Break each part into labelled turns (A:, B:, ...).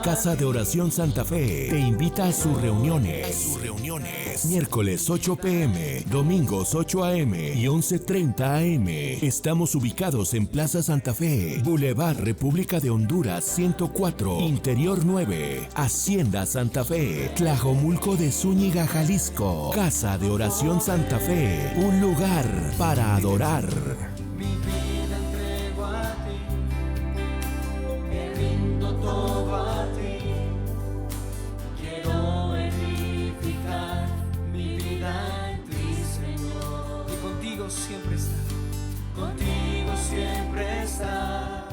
A: Casa de Oración Santa Fe te invita a sus reuniones. Miércoles 8 p.m., domingos 8 a.m. y 11:30 a.m. Estamos ubicados en Plaza Santa Fe, Boulevard República de Honduras 104, Interior 9, Hacienda Santa Fe, Tlajomulco de Zúñiga, Jalisco. Casa de Oración Santa Fe, un lugar para adorar.
B: Mi vida entrego a ti, me rindo todo a ti. Quiero edificar mi vida en ti, Señor. Y contigo siempre está. Contigo siempre está.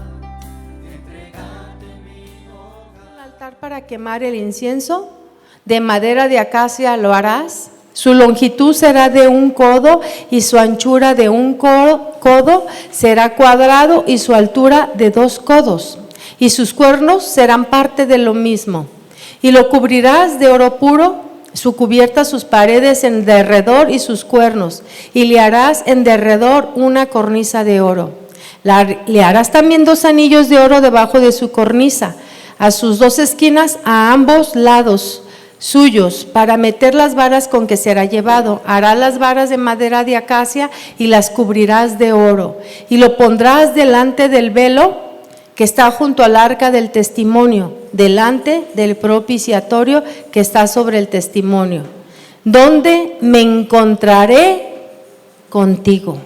B: Entregate mi hogar.
C: El altar para quemar el incienso, de madera de acacia lo harás. Su longitud será de 1 codo y su anchura de 1 codo será cuadrado y su altura de 2 codos. Y sus cuernos serán parte de lo mismo. Y lo cubrirás de oro puro, su cubierta, sus paredes en derredor y sus cuernos. Y le harás en derredor una cornisa de oro. Le harás también 2 anillos de oro debajo de su cornisa, a sus 2 esquinas a ambos lados suyos, para meter las varas con que será llevado. Harás las varas de madera de acacia y las cubrirás de oro. Y lo pondrás delante del velo que está junto al arca del testimonio, delante del propiciatorio que está sobre el testimonio, donde me encontraré contigo.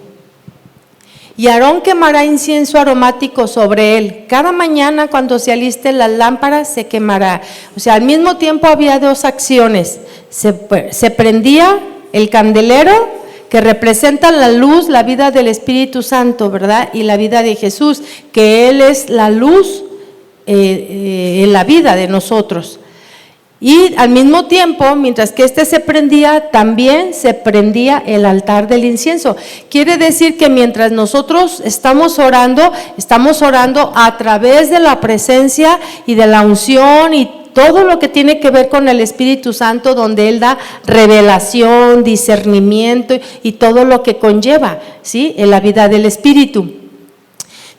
C: Y Aarón quemará incienso aromático sobre él. Cada mañana cuando se alisten las lámparas se quemará. O sea, al mismo tiempo había 2 acciones. Se prendía el candelero, que representa la luz, la vida del Espíritu Santo, ¿verdad? Y la vida de Jesús, que Él es la luz en la vida de nosotros. Y al mismo tiempo, mientras que se prendía, también se prendía el altar del incienso. Quiere decir que mientras nosotros estamos orando a través de la presencia y de la unción y todo lo que tiene que ver con el Espíritu Santo, donde Él da revelación, discernimiento y todo lo que conlleva, ¿sí?, en la vida del Espíritu.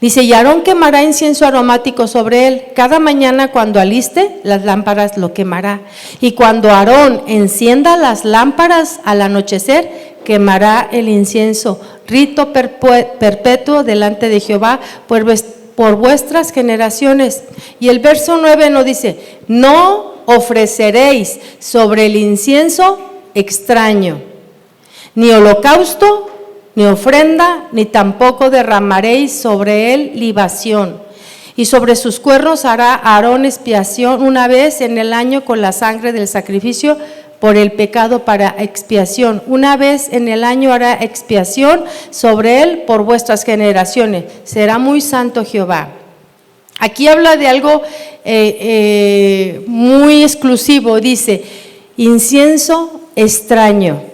C: Dice, y Aarón quemará incienso aromático sobre él. Cada mañana cuando aliste las lámparas lo quemará. Y cuando Aarón encienda las lámparas al anochecer, quemará el incienso. Rito perpetuo delante de Jehová por vuestras generaciones. Y el verso 9 nos dice, no ofreceréis sobre el incienso extraño, ni holocausto, ni ofrenda, ni tampoco derramaréis sobre él libación. Y sobre sus cuernos hará Aarón expiación 1 vez en el año con la sangre del sacrificio por el pecado para expiación. 1 vez en el año hará expiación sobre él por vuestras generaciones. Será muy santo Jehová. Aquí habla de algo muy exclusivo. Dice, incienso extraño.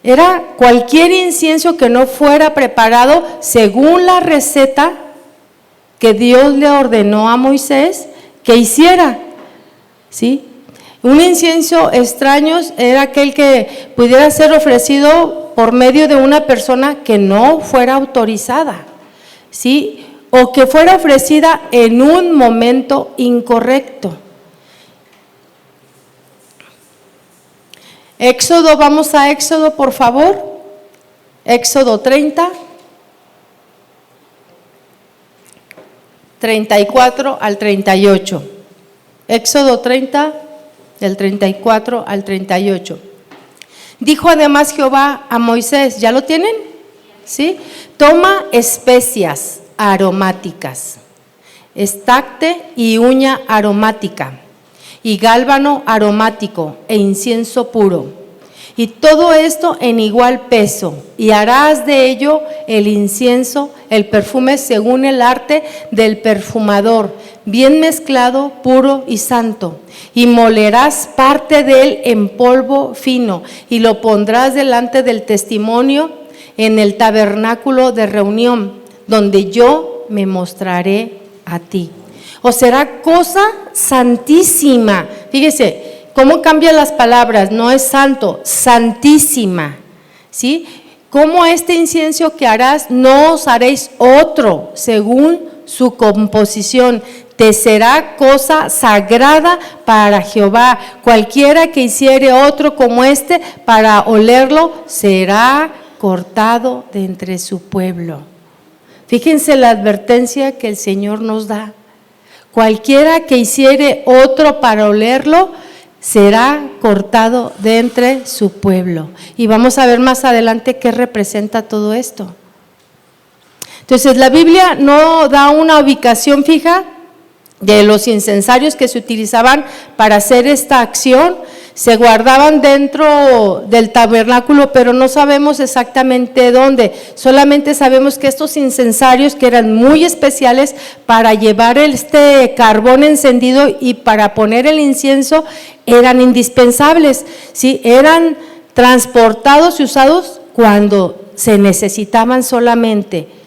C: Era cualquier incienso que no fuera preparado según la receta que Dios le ordenó a Moisés que hiciera, ¿sí? Un incienso extraño era aquel que pudiera ser ofrecido por medio de una persona que no fuera autorizada, ¿sí?, o que fuera ofrecida en un momento incorrecto. Éxodo, vamos a Éxodo, por favor. Éxodo 30, 34 al 38. Éxodo 30, del 34 al 38. Dijo además Jehová a Moisés, ¿ya lo tienen? ¿Sí? Toma especias aromáticas, estacte y uña aromática, y gálbano aromático e incienso puro, y todo esto en igual peso, y harás de ello el incienso, el perfume según el arte del perfumador, bien mezclado, puro y santo, y molerás parte de él en polvo fino, y lo pondrás delante del testimonio en el tabernáculo de reunión, donde yo me mostraré a ti. O será cosa santísima. Fíjese cómo cambian las palabras, no es santo, santísima, ¿sí? como este incienso que harás, no os haréis otro según su composición. Te será cosa sagrada para Jehová. Cualquiera que hiciere otro como este para olerlo, será cortado de entre su pueblo. Fíjense la advertencia que el Señor nos da. Cualquiera que hiciere otro para olerlo, será cortado de entre su pueblo. Y vamos a ver más adelante qué representa todo esto. Entonces, la Biblia no da una ubicación fija de los incensarios que se utilizaban para hacer esta acción. Se guardaban dentro del tabernáculo, pero no sabemos exactamente dónde. Solamente sabemos que estos incensarios, que eran muy especiales para llevar este carbón encendido y para poner el incienso, eran indispensables, ¿sí? Eran transportados y usados cuando se necesitaban solamente.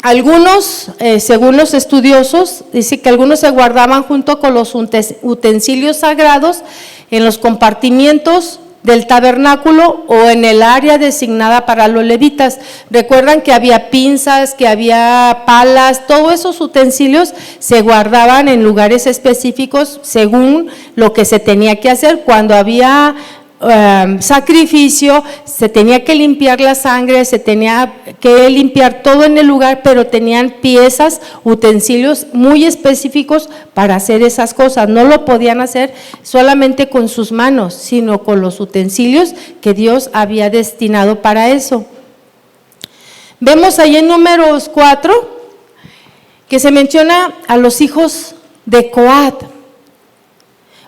C: Algunos, según los estudiosos, dice que algunos se guardaban junto con los utensilios sagrados en los compartimientos del tabernáculo o en el área designada para los levitas. Recuerdan que había pinzas, que había palas, todos esos utensilios se guardaban en lugares específicos según lo que se tenía que hacer. Cuando había sacrificio, se tenía que limpiar la sangre, se tenía que limpiar todo en el lugar, pero tenían piezas, utensilios muy específicos para hacer esas cosas. No lo podían hacer solamente con sus manos, sino con los utensilios que Dios había destinado para eso. Vemos ahí en Números 4 que se menciona a los hijos de Coat,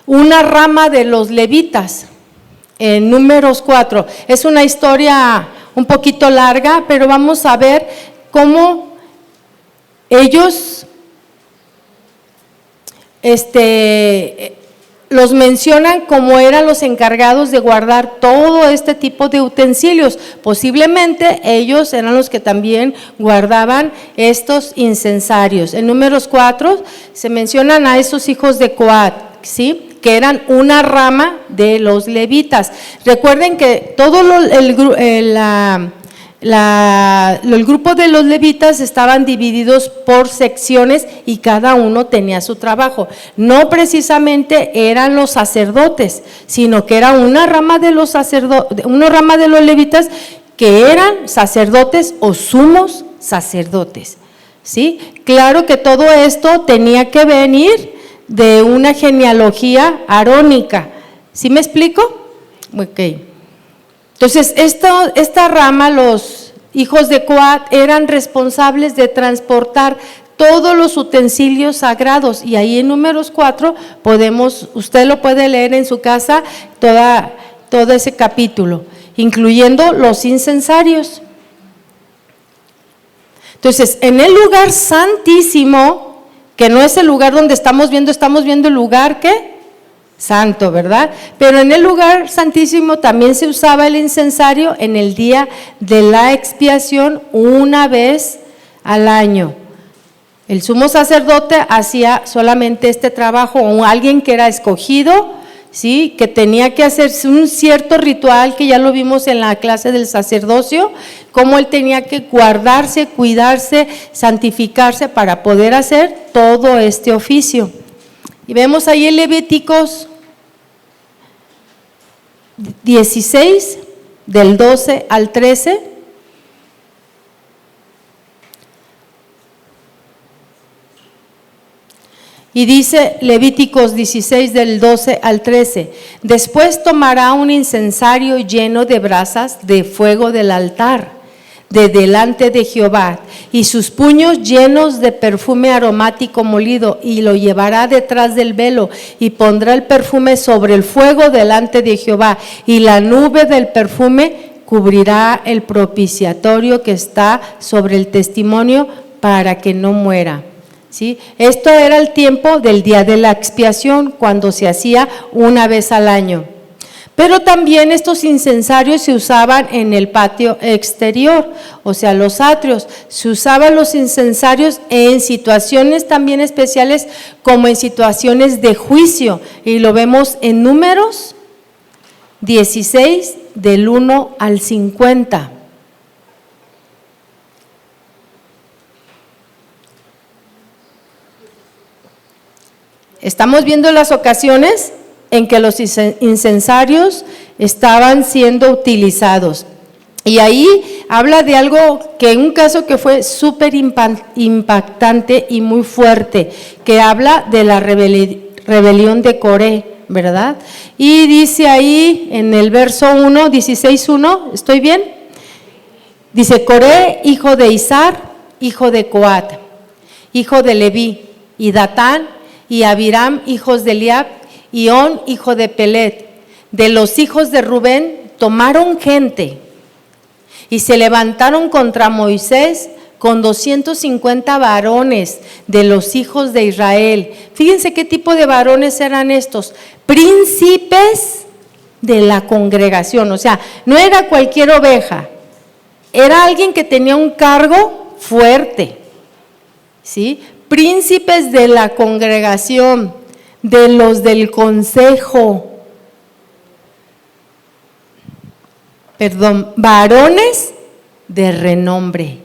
C: una rama de los levitas. En Números 4, es una historia un poquito larga, pero vamos a ver cómo ellos los mencionan como eran los encargados de guardar todo este tipo de utensilios. Posiblemente ellos eran los que también guardaban estos incensarios. En Números 4 se mencionan a esos hijos de Coat, ¿sí?, que eran una rama de los levitas. Recuerden que todo el grupo de los levitas estaban divididos por secciones y cada uno tenía su trabajo. No precisamente eran los sacerdotes, sino que era una rama de los levitas que eran sacerdotes o sumos sacerdotes, ¿sí? Claro que todo esto tenía que venir de una genealogía arónica. ¿Sí me explico? Ok. Entonces, esta rama, los hijos de Coat, eran responsables de transportar todos los utensilios sagrados. Y ahí en Números 4 usted lo puede leer en su casa, todo ese capítulo, incluyendo los incensarios. Entonces, en el lugar santísimo, que no es el lugar donde estamos viendo el lugar, ¿qué? Santo, ¿verdad? Pero en el lugar santísimo también se usaba el incensario en el día de la expiación una vez al año. El sumo sacerdote hacía solamente este trabajo, o alguien que era escogido, ¿sí?, que tenía que hacer un cierto ritual, que ya lo vimos en la clase del sacerdocio, cómo él tenía que guardarse, cuidarse, santificarse para poder hacer todo este oficio. Y vemos ahí en Levíticos 16, del 12 al 13. Y dice Levíticos 16 del 12 al 13, después tomará un incensario lleno de brasas de fuego del altar, de delante de Jehová, y sus puños llenos de perfume aromático molido, y lo llevará detrás del velo, y pondrá el perfume sobre el fuego delante de Jehová, y la nube del perfume cubrirá el propiciatorio que está sobre el testimonio para que no muera. ¿Sí? Esto era el tiempo del día de la expiación, cuando se hacía una vez al año. Pero también estos incensarios se usaban en el patio exterior, o sea, los atrios. Se usaban los incensarios en situaciones también especiales, como en situaciones de juicio, y lo vemos en Números 16 del 1 al 50. Estamos viendo las ocasiones en que los incensarios estaban siendo utilizados. Y ahí habla de algo que en un caso que fue súper impactante y muy fuerte, que habla de la rebelión de Coré, ¿verdad? Y dice ahí en el verso 1, 16:1, ¿estoy bien? Dice: Coré, hijo de Izar, hijo de Coat, hijo de Leví, y Datán y Abiram, hijos de Eliab, y On, hijo de Pelet, de los hijos de Rubén, tomaron gente y se levantaron contra Moisés con 250 varones de los hijos de Israel. Fíjense qué tipo de varones eran estos: príncipes de la congregación. O sea, no era cualquier oveja, era alguien que tenía un cargo fuerte, ¿sí? Príncipes de la congregación, de los del consejo, varones de renombre.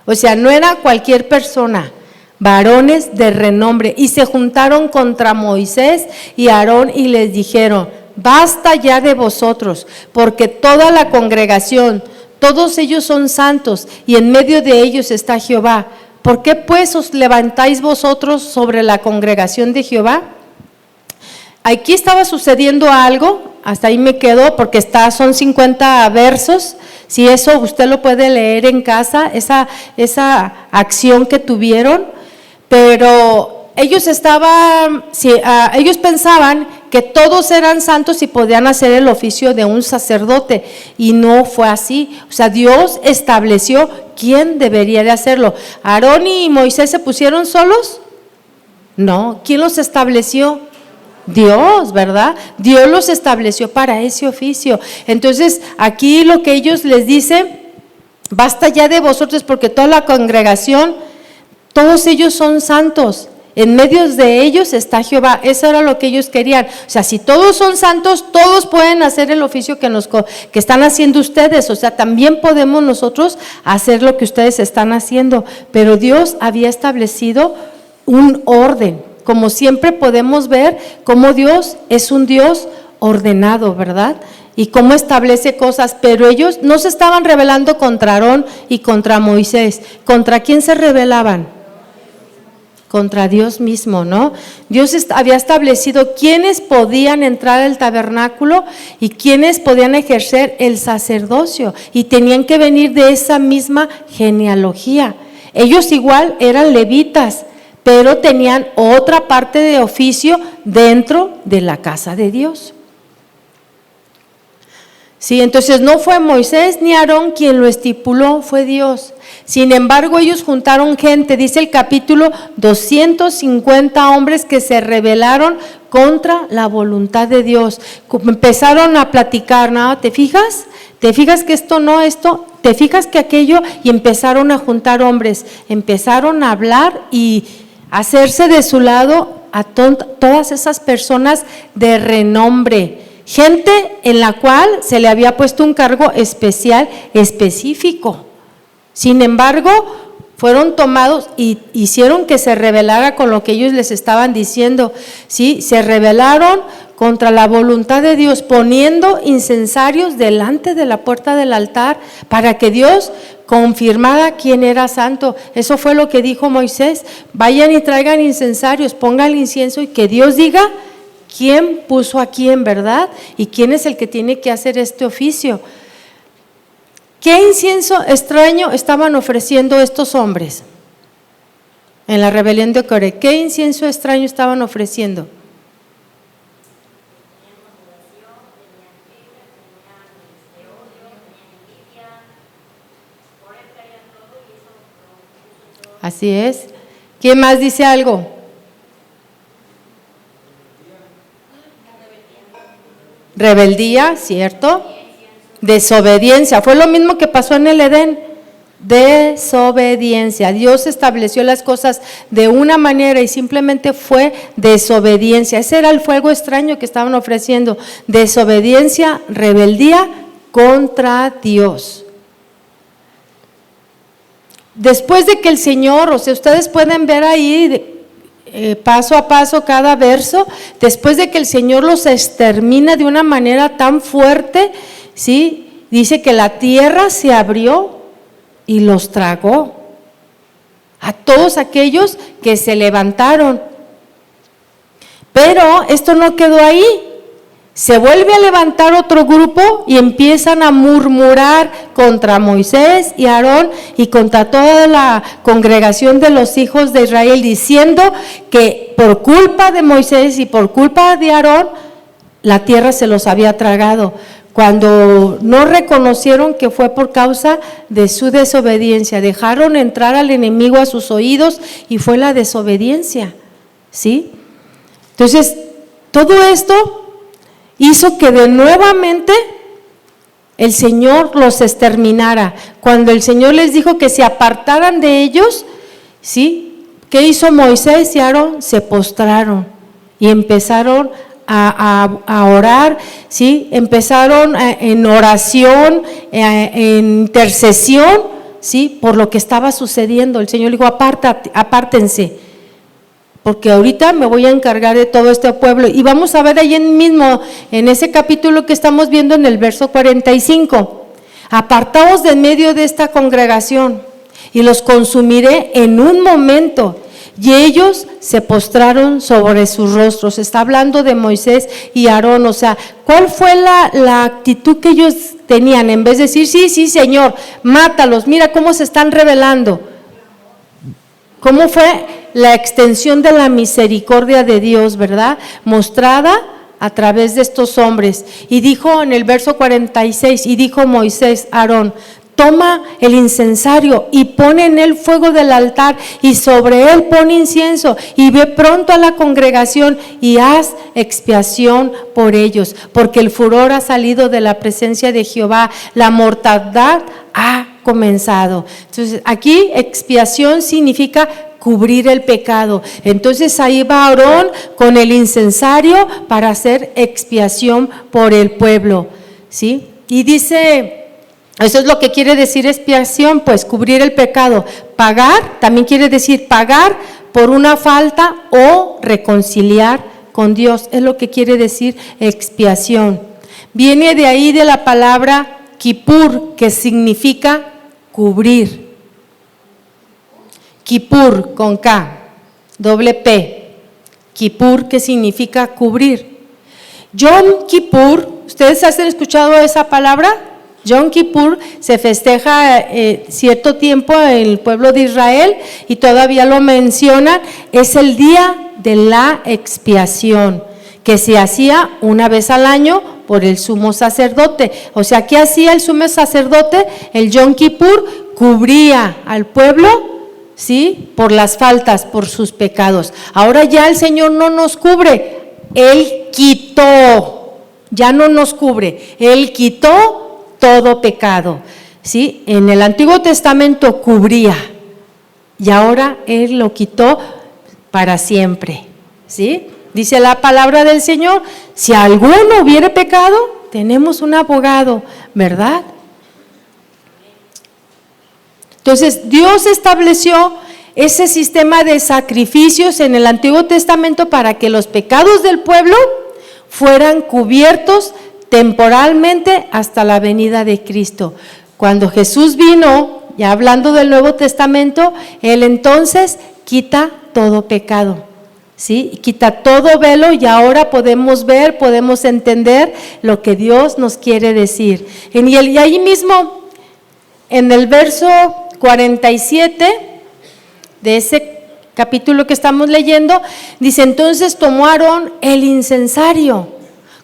C: O sea, no era cualquier persona, varones de renombre. Y se juntaron contra Moisés y Aarón y les dijeron: basta ya de vosotros, porque toda la congregación, todos ellos son santos, y en medio de ellos está Jehová. ¿Por qué pues os levantáis vosotros sobre la congregación de Jehová? Aquí estaba sucediendo algo, hasta ahí me quedo, porque son 50 versos. Si eso usted lo puede leer en casa, esa acción que tuvieron, pero ellos ellos pensaban que todos eran santos y podían hacer el oficio de un sacerdote, y no fue así. O sea, Dios estableció quién debería de hacerlo. ¿Aarón y Moisés se pusieron solos? No. ¿Quién los estableció? Dios, ¿verdad? Dios los estableció para ese oficio. Entonces, aquí lo que ellos les dicen: basta ya de vosotros, porque toda la congregación, todos ellos son santos, en medio de ellos está Jehová. Eso era lo que ellos querían. O sea, si todos son santos, todos pueden hacer el oficio que están haciendo ustedes. O sea, también podemos nosotros hacer lo que ustedes están haciendo. Pero Dios había establecido un orden. Como siempre podemos ver cómo Dios es un Dios ordenado, ¿verdad? Y cómo establece cosas. Pero ellos no se estaban rebelando contra Aarón y contra Moisés. ¿Contra quién se rebelaban? Contra Dios mismo, ¿no? Dios había establecido quiénes podían entrar al tabernáculo y quiénes podían ejercer el sacerdocio, y tenían que venir de esa misma genealogía. Ellos igual eran levitas, pero tenían otra parte de oficio dentro de la casa de Dios. Sí, entonces no fue Moisés ni Aarón quien lo estipuló, fue Dios. Sin embargo, ellos juntaron gente, dice el capítulo, 250 hombres que se rebelaron contra la voluntad de Dios. Empezaron a platicar, ¿no? ¿Te fijas? ¿Te fijas que esto no, esto? ¿Te fijas que aquello? Y empezaron a juntar hombres, empezaron a hablar y hacerse de su lado a todas esas personas de renombre. Gente en la cual se le había puesto un cargo especial, específico. Sin embargo, fueron tomados y hicieron que se rebelara con lo que ellos les estaban diciendo. Sí, se rebelaron contra la voluntad de Dios, poniendo incensarios delante de la puerta del altar para que Dios confirmara quién era santo. Eso fue lo que dijo Moisés: vayan y traigan incensarios, pongan el incienso, y que Dios diga quién puso a quién, ¿verdad? Y quién es el que tiene que hacer este oficio. ¿Qué incienso extraño estaban ofreciendo estos hombres en la rebelión de Coré? ¿Qué incienso extraño estaban ofreciendo? Así es. ¿Quién más dice algo? Rebeldía, ¿cierto? Desobediencia. Fue lo mismo que pasó en el Edén. Desobediencia. Dios estableció las cosas de una manera y simplemente fue desobediencia. Ese era el fuego extraño que estaban ofreciendo. Desobediencia, rebeldía contra Dios. Después de que el Señor, o sea, ustedes pueden ver ahí paso a paso cada verso, después de que el Señor los extermina de una manera tan fuerte, ¿sí? Dice que la tierra se abrió y los tragó a todos aquellos que se levantaron. Pero esto no quedó ahí. Se vuelve a levantar otro grupo y empiezan a murmurar contra Moisés y Aarón y contra toda la congregación de los hijos de Israel, diciendo que por culpa de Moisés y por culpa de Aarón, la tierra se los había tragado. Cuando no reconocieron que fue por causa de su desobediencia, dejaron entrar al enemigo a sus oídos y fue la desobediencia, ¿sí? Entonces, todo esto hizo que de nuevamente el Señor los exterminara. Cuando el Señor les dijo que se apartaran de ellos, ¿sí? ¿Qué hizo Moisés y Aarón? Se postraron y empezaron a orar, ¿sí? Empezaron en oración, en intercesión, ¿sí? Por lo que estaba sucediendo. El Señor dijo, apártense, porque ahorita me voy a encargar de todo este pueblo. Y vamos a ver ahí mismo, en ese capítulo que estamos viendo en el verso 45, apartaos de en medio de esta congregación y los consumiré en un momento. Y ellos se postraron sobre sus rostros. Está hablando de Moisés y Aarón. O sea, ¿cuál fue la actitud que ellos tenían? En vez de decir, sí, Señor, mátalos, mira cómo se están rebelando. ¿Cómo fue la extensión de la misericordia de Dios, verdad? Mostrada a través de estos hombres. Y dijo en el verso 46, y dijo Moisés a Aarón, toma el incensario y pone en él fuego del altar y sobre él pone incienso y ve pronto a la congregación y haz expiación por ellos, porque el furor ha salido de la presencia de Jehová, la mortandad ha comenzado. Entonces aquí expiación significa cubrir el pecado. Entonces ahí va Aarón con el incensario para hacer expiación por el pueblo, ¿sí? Y dice, eso es lo que quiere decir expiación, pues cubrir el pecado. Pagar, también quiere decir pagar por una falta o reconciliar con Dios, es lo que quiere decir expiación. Viene de ahí de la palabra Kippur, que significa cubrir. Kippur con K, doble P. Kippur, que significa cubrir. Yom Kippur, ¿ustedes han escuchado esa palabra? Yom Kippur se festeja cierto tiempo en el pueblo de Israel y todavía lo mencionan, es el día de la expiación, que se hacía una vez al año por el sumo sacerdote. O sea, ¿qué hacía el sumo sacerdote? El Yom Kippur cubría al pueblo, ¿sí? Por las faltas, por sus pecados. Ahora ya el Señor no nos cubre, Él quitó, ya no nos cubre, Él quitó todo pecado, ¿sí? En el Antiguo Testamento cubría y ahora Él lo quitó para siempre, ¿sí? Dice la palabra del Señor, si alguno hubiere pecado, tenemos un abogado, ¿verdad? Entonces Dios estableció ese sistema de sacrificios en el Antiguo Testamento para que los pecados del pueblo fueran cubiertos temporalmente hasta la venida de Cristo. Cuando Jesús vino, ya hablando del Nuevo Testamento, Él entonces quita todo pecado, ¿sí? Quita todo velo y ahora podemos ver, podemos entender lo que Dios nos quiere decir. Y ahí mismo, en el verso 47 de ese capítulo que estamos leyendo, dice, entonces tomó Aarón el incensario,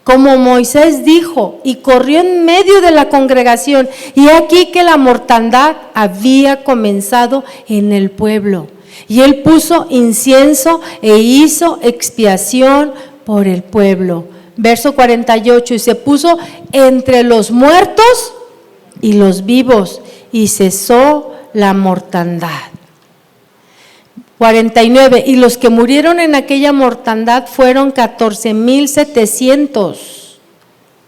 C: como Moisés dijo, y corrió en medio de la congregación, y aquí que la mortandad había comenzado en el pueblo. Y él puso incienso e hizo expiación por el pueblo. Verso 48, y se puso entre los muertos y los vivos, y cesó la mortandad. 49, y los que murieron en aquella mortandad fueron 14,700.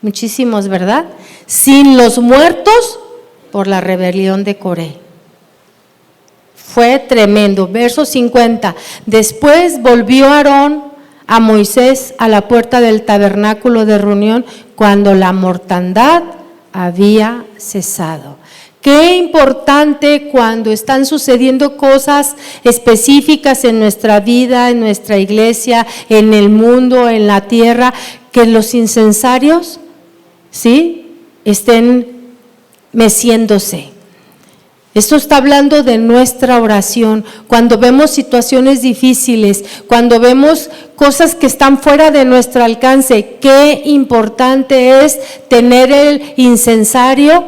C: Muchísimos, ¿verdad? Sin los muertos por la rebelión de Coré. Fue tremendo. Verso 50. Después volvió Aarón a Moisés a la puerta del tabernáculo de reunión cuando la mortandad había cesado. Qué importante cuando están sucediendo cosas específicas en nuestra vida, en nuestra iglesia, en el mundo, en la tierra, que los incensarios, ¿sí?, estén meciéndose. Esto está hablando de nuestra oración. Cuando vemos situaciones difíciles, cuando vemos cosas que están fuera de nuestro alcance, qué importante es tener el incensario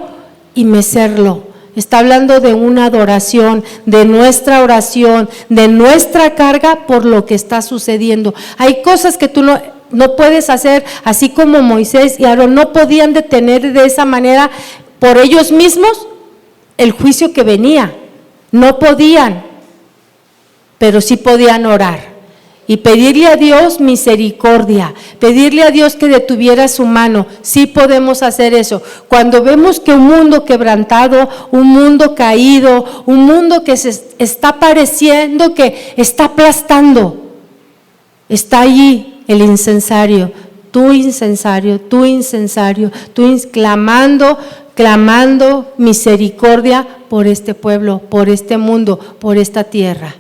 C: y mecerlo. Está hablando de una adoración, de nuestra oración, de nuestra carga por lo que está sucediendo. Hay cosas que tú no puedes hacer, así como Moisés y Aarón no podían detener de esa manera por ellos mismos el juicio que venía. No podían, pero sí podían orar y pedirle a Dios misericordia, pedirle a Dios que detuviera su mano. Sí podemos hacer eso. Cuando vemos que un mundo quebrantado, un mundo caído, un mundo que se está pareciendo que está aplastando, está allí el incensario, clamando misericordia por este pueblo, por este mundo, por esta tierra.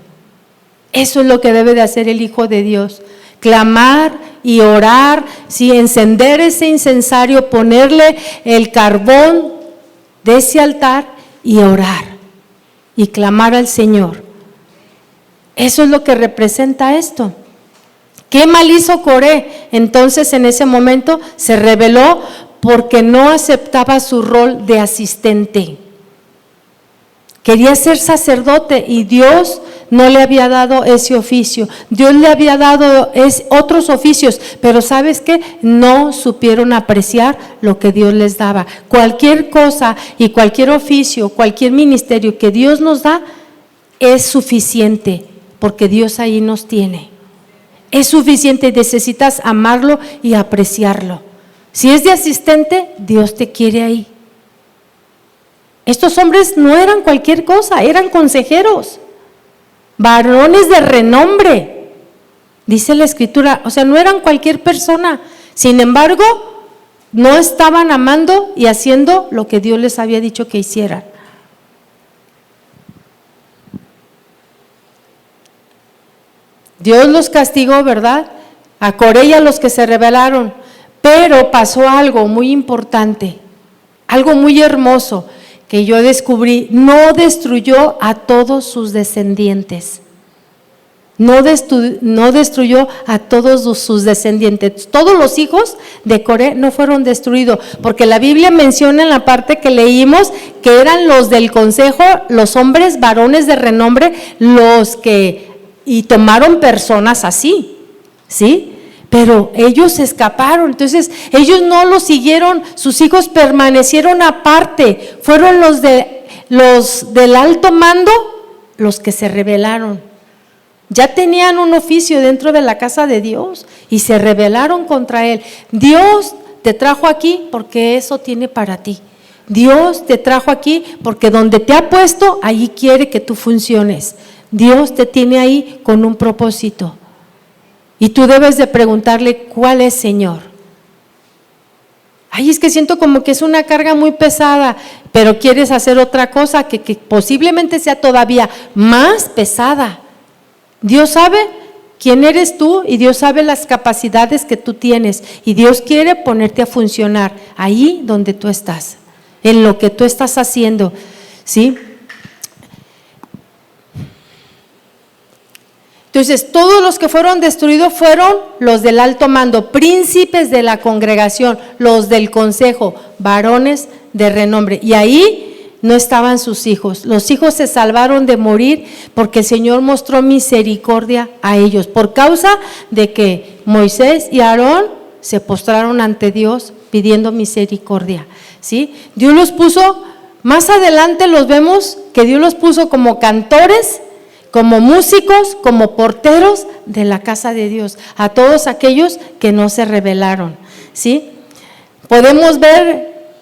C: Eso es lo que debe de hacer el Hijo de Dios, clamar y orar, sí, encender ese incensario, ponerle el carbón de ese altar y orar y clamar al Señor. Eso es lo que representa esto. ¿Qué mal hizo Coré? Entonces en ese momento se rebeló porque no aceptaba su rol de asistente. Quería ser sacerdote y Dios no le había dado ese oficio. Dios le había dado otros oficios, pero ¿sabes qué? No supieron apreciar lo que Dios les daba. Cualquier cosa y cualquier oficio, cualquier ministerio que Dios nos da es suficiente, porque Dios ahí nos tiene. Es suficiente, necesitas amarlo y apreciarlo. Si es de asistente, Dios te quiere ahí. Estos hombres no eran cualquier cosa, eran consejeros, varones de renombre, dice la Escritura. O sea, no eran cualquier persona. Sin embargo, no estaban amando y haciendo lo que Dios les había dicho que hicieran. Dios los castigó, ¿verdad? A Coré y a los que se rebelaron. Pero pasó algo muy importante, algo muy hermoso que yo descubrí. No destruyó a todos sus descendientes. No destruyó a todos sus descendientes. Todos los hijos de Coré no fueron destruidos, porque la Biblia menciona en la parte que leímos que eran los del consejo, los hombres varones de renombre, y tomaron personas así, ¿sí? Pero ellos escaparon. Entonces ellos no los siguieron, sus hijos permanecieron aparte. Fueron los del alto mando los que se rebelaron. Ya tenían un oficio dentro de la casa de Dios y se rebelaron contra él. Dios te trajo aquí porque eso tiene para ti. Dios te trajo aquí porque donde te ha puesto, allí quiere que tú funciones. Dios te tiene ahí con un propósito. Y tú debes de preguntarle, ¿cuál es, Señor? Ay, es que siento como que es una carga muy pesada, pero quieres hacer otra cosa que posiblemente sea todavía más pesada. Dios sabe quién eres tú y Dios sabe las capacidades que tú tienes y Dios quiere ponerte a funcionar ahí donde tú estás, en lo que tú estás haciendo, ¿sí? Entonces, todos los que fueron destruidos fueron los del alto mando, príncipes de la congregación, los del consejo, varones de renombre. Y ahí no estaban sus hijos. Los hijos se salvaron de morir porque el Señor mostró misericordia a ellos, por causa de que Moisés y Aarón se postraron ante Dios pidiendo misericordia, ¿sí? Dios los puso Más adelante los vemos que Dios los puso como cantores, como músicos, como porteros de la casa de Dios, a todos aquellos que no se rebelaron, ¿sí? Podemos ver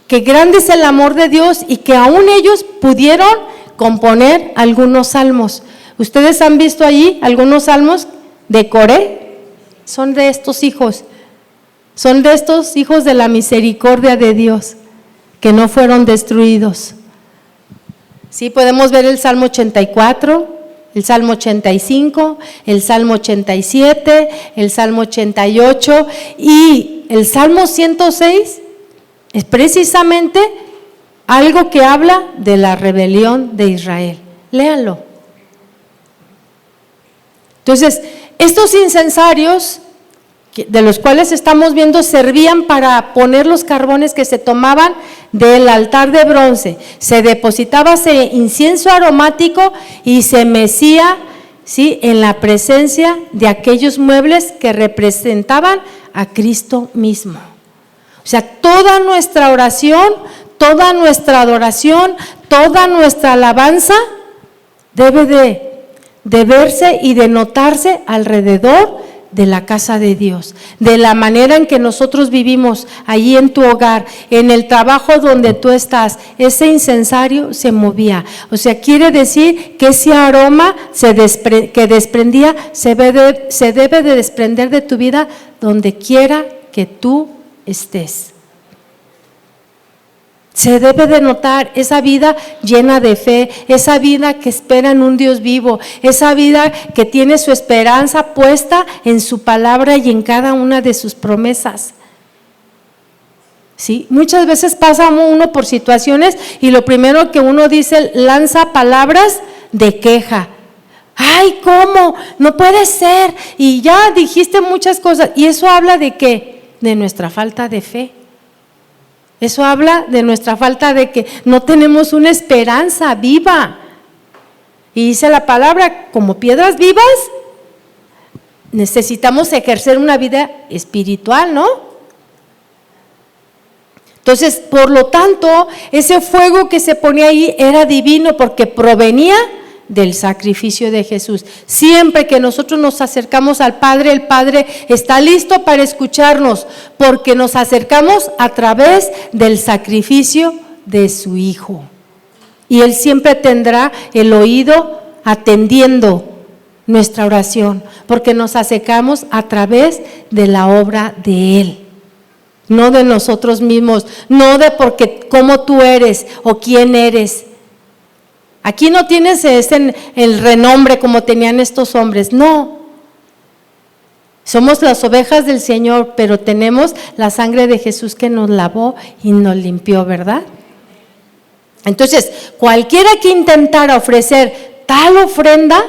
C: que grande es el amor de Dios y que aún ellos pudieron componer algunos salmos. ¿Ustedes han visto allí algunos salmos de Coré? Son de estos hijos de la misericordia de Dios, que no fueron destruidos. Sí, podemos ver el Salmo 84, el Salmo 85, el Salmo 87, el Salmo 88 y el Salmo 106 es precisamente algo que habla de la rebelión de Israel. Léanlo. Entonces, estos incensarios de los cuales estamos viendo servían para poner los carbones que se tomaban del altar de bronce. Se depositaba ese incienso aromático y se mecía, ¿sí?, en la presencia de aquellos muebles que representaban a Cristo mismo. O sea, toda nuestra oración, toda nuestra adoración, toda nuestra alabanza debe de verse y de notarse alrededor de la casa de Dios, de la manera en que nosotros vivimos allí en tu hogar, en el trabajo donde tú estás. Ese incensario se movía, o sea, quiere decir que ese aroma que desprendía se debe de desprender de tu vida donde quiera que tú estés. Se debe de notar esa vida llena de fe, esa vida que espera en un Dios vivo, esa vida que tiene su esperanza puesta en su palabra y en cada una de sus promesas. ¿Sí? Muchas veces pasa uno por situaciones y lo primero que uno dice, lanza palabras de queja. ¡Ay, cómo! No puede ser. Y ya dijiste muchas cosas. ¿Y eso habla de qué? De nuestra falta de fe. Eso habla de nuestra falta de que no tenemos una esperanza viva. Y dice la palabra, como piedras vivas, necesitamos ejercer una vida espiritual, ¿no? Entonces, por lo tanto, ese fuego que se ponía ahí era divino porque provenía del sacrificio de Jesús. Siempre que nosotros nos acercamos al Padre, el Padre está listo para escucharnos, porque nos acercamos a través del sacrificio de su Hijo. Y Él siempre tendrá el oído atendiendo nuestra oración, porque nos acercamos a través de la obra de Él, no de nosotros mismos, no de porque cómo tú eres o quién eres. Aquí no tienes el renombre como tenían estos hombres, no. Somos las ovejas del Señor, pero tenemos la sangre de Jesús que nos lavó y nos limpió, ¿verdad? Entonces, cualquiera que intentara ofrecer tal ofrenda,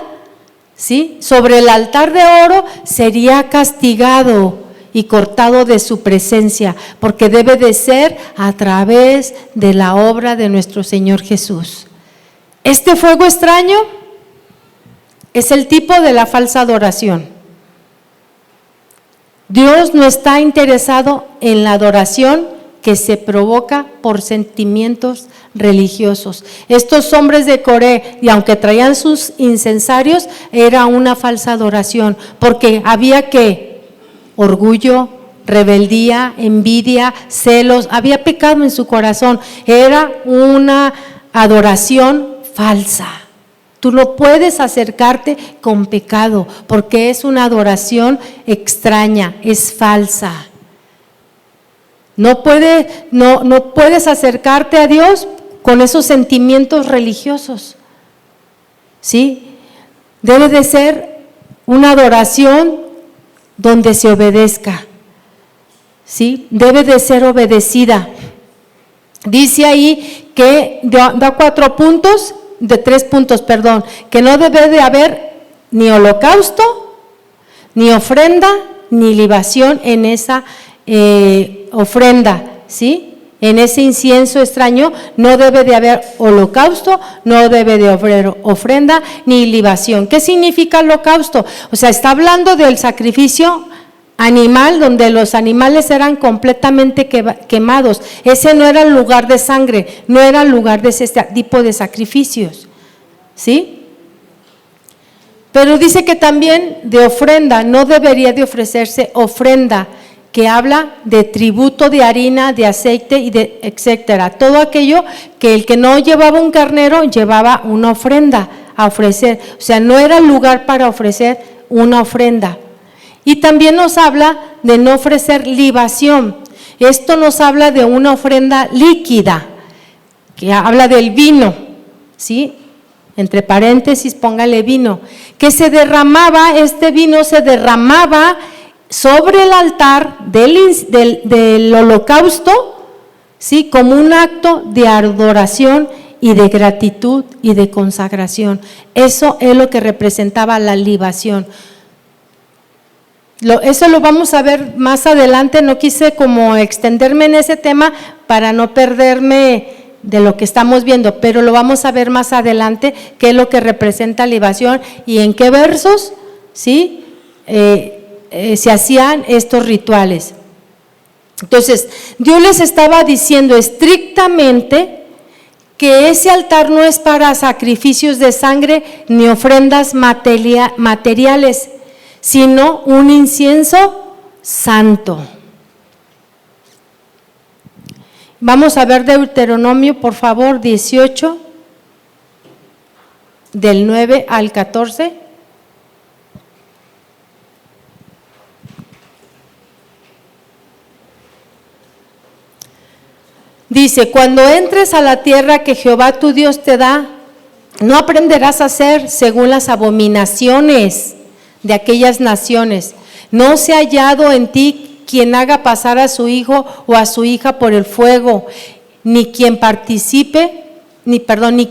C: ¿sí?, sobre el altar de oro, sería castigado y cortado de su presencia, porque debe de ser a través de la obra de nuestro Señor Jesús. Este fuego extraño es el tipo de la falsa adoración. Dios no está interesado en la adoración que se provoca por sentimientos religiosos. Estos hombres de Coré, y aunque traían sus incensarios, era una falsa adoración, porque había que orgullo, rebeldía, envidia, celos, había pecado en su corazón. Era una adoración falsa. Tú no puedes acercarte con pecado porque es una adoración extraña, es falsa. No puedes acercarte a Dios con esos sentimientos religiosos. ¿Sí? Debe de ser una adoración donde se obedezca. ¿Sí? Debe de ser obedecida. Dice ahí que da 3 puntos, que no debe de haber ni holocausto, ni ofrenda, ni libación en esa ofrenda, ¿sí? En ese incienso extraño no debe de haber holocausto, no debe de haber ofrenda, ni libación. ¿Qué significa holocausto? O sea, está hablando del sacrificio animal donde los animales eran completamente quemados. Ese no era el lugar de sangre, no era el lugar de ese tipo de sacrificios, ¿sí? Pero dice que también de ofrenda, no debería de ofrecerse ofrenda, que habla de tributo de harina, de aceite y de etcétera. Todo aquello que el que no llevaba un carnero llevaba una ofrenda a ofrecer. O sea, no era el lugar para ofrecer una ofrenda. Y también nos habla de no ofrecer libación. Esto nos habla de una ofrenda líquida, que habla del vino, ¿sí? Entre paréntesis, póngale vino, que se derramaba, este vino se derramaba sobre el altar del holocausto, ¿sí? Como un acto de adoración y de gratitud y de consagración. Eso es lo que representaba la libación. Eso lo vamos a ver más adelante, no quise como extenderme en ese tema para no perderme de lo que estamos viendo, pero lo vamos a ver más adelante, qué es lo que representa libación y en qué versos, ¿sí? Se hacían estos rituales. Entonces, Dios les estaba diciendo estrictamente que ese altar no es para sacrificios de sangre ni ofrendas materiales, sino un incienso santo. Vamos a ver Deuteronomio, por favor, 18, del 9 al 14. Dice, cuando entres a la tierra que Jehová tu Dios te da, no aprenderás a hacer según las abominaciones de aquellas naciones. No se ha hallado en ti quien haga pasar a su hijo o a su hija por el fuego, ni quien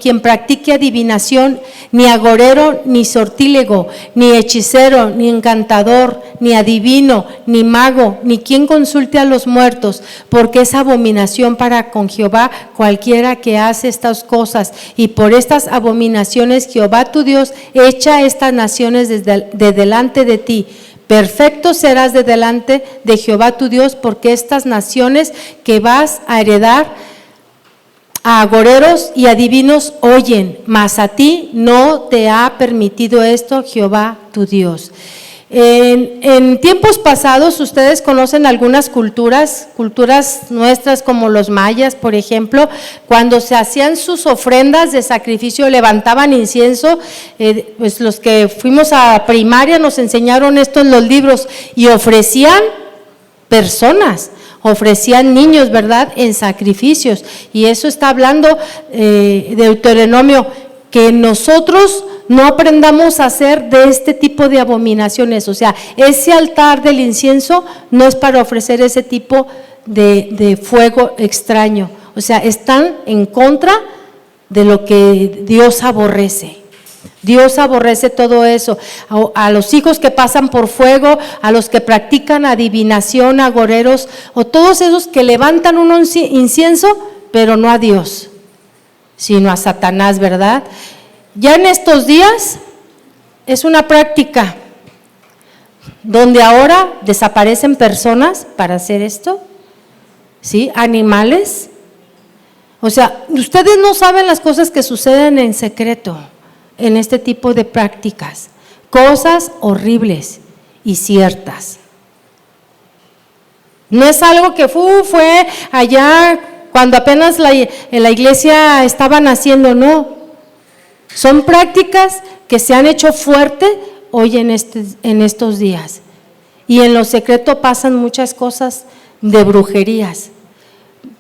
C: quien practique adivinación, ni agorero, ni sortílego, ni hechicero, ni encantador, ni adivino, ni mago, ni quien consulte a los muertos, porque es abominación para con Jehová cualquiera que hace estas cosas. Y por estas abominaciones Jehová tu Dios echa estas naciones de delante de ti. Perfecto serás de delante de Jehová tu Dios, porque estas naciones que vas a heredar a agoreros y adivinos oyen, mas a ti no te ha permitido esto Jehová tu Dios. En tiempos pasados, ustedes conocen algunas culturas nuestras como los mayas, por ejemplo, cuando se hacían sus ofrendas de sacrificio, levantaban incienso, pues los que fuimos a primaria nos enseñaron esto en los libros, y ofrecían personas, ofrecían niños, ¿verdad?, en sacrificios, y eso está hablando de Deuteronomio, que nosotros no aprendamos a hacer de este tipo de abominaciones. O sea, ese altar del incienso no es para ofrecer ese tipo de fuego extraño. O sea, están en contra de lo que Dios aborrece. Dios aborrece todo eso. A los hijos que pasan por fuego, a los que practican adivinación, agoreros, o todos esos que levantan un incienso, pero no a Dios, sino a Satanás, ¿verdad? Ya en estos días es una práctica donde ahora desaparecen personas para hacer esto, ¿sí? Animales. O sea, ustedes no saben las cosas que suceden en secreto en este tipo de prácticas, cosas horribles y ciertas. No es algo que fue allá cuando apenas la iglesia estaba naciendo, no. Son prácticas que se han hecho fuerte hoy en estos días. Y en lo secreto pasan muchas cosas de brujerías.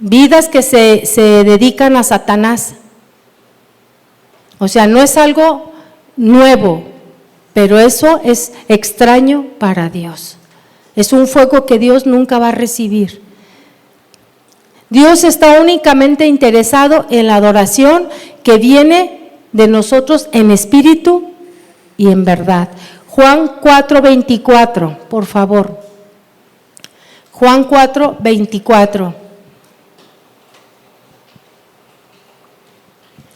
C: Vidas que se dedican a Satanás. O sea, no es algo nuevo, pero eso es extraño para Dios. Es un fuego que Dios nunca va a recibir. Dios está únicamente interesado en la adoración que viene de nosotros en espíritu y en verdad. Juan 4:24, por favor. Juan 4:24.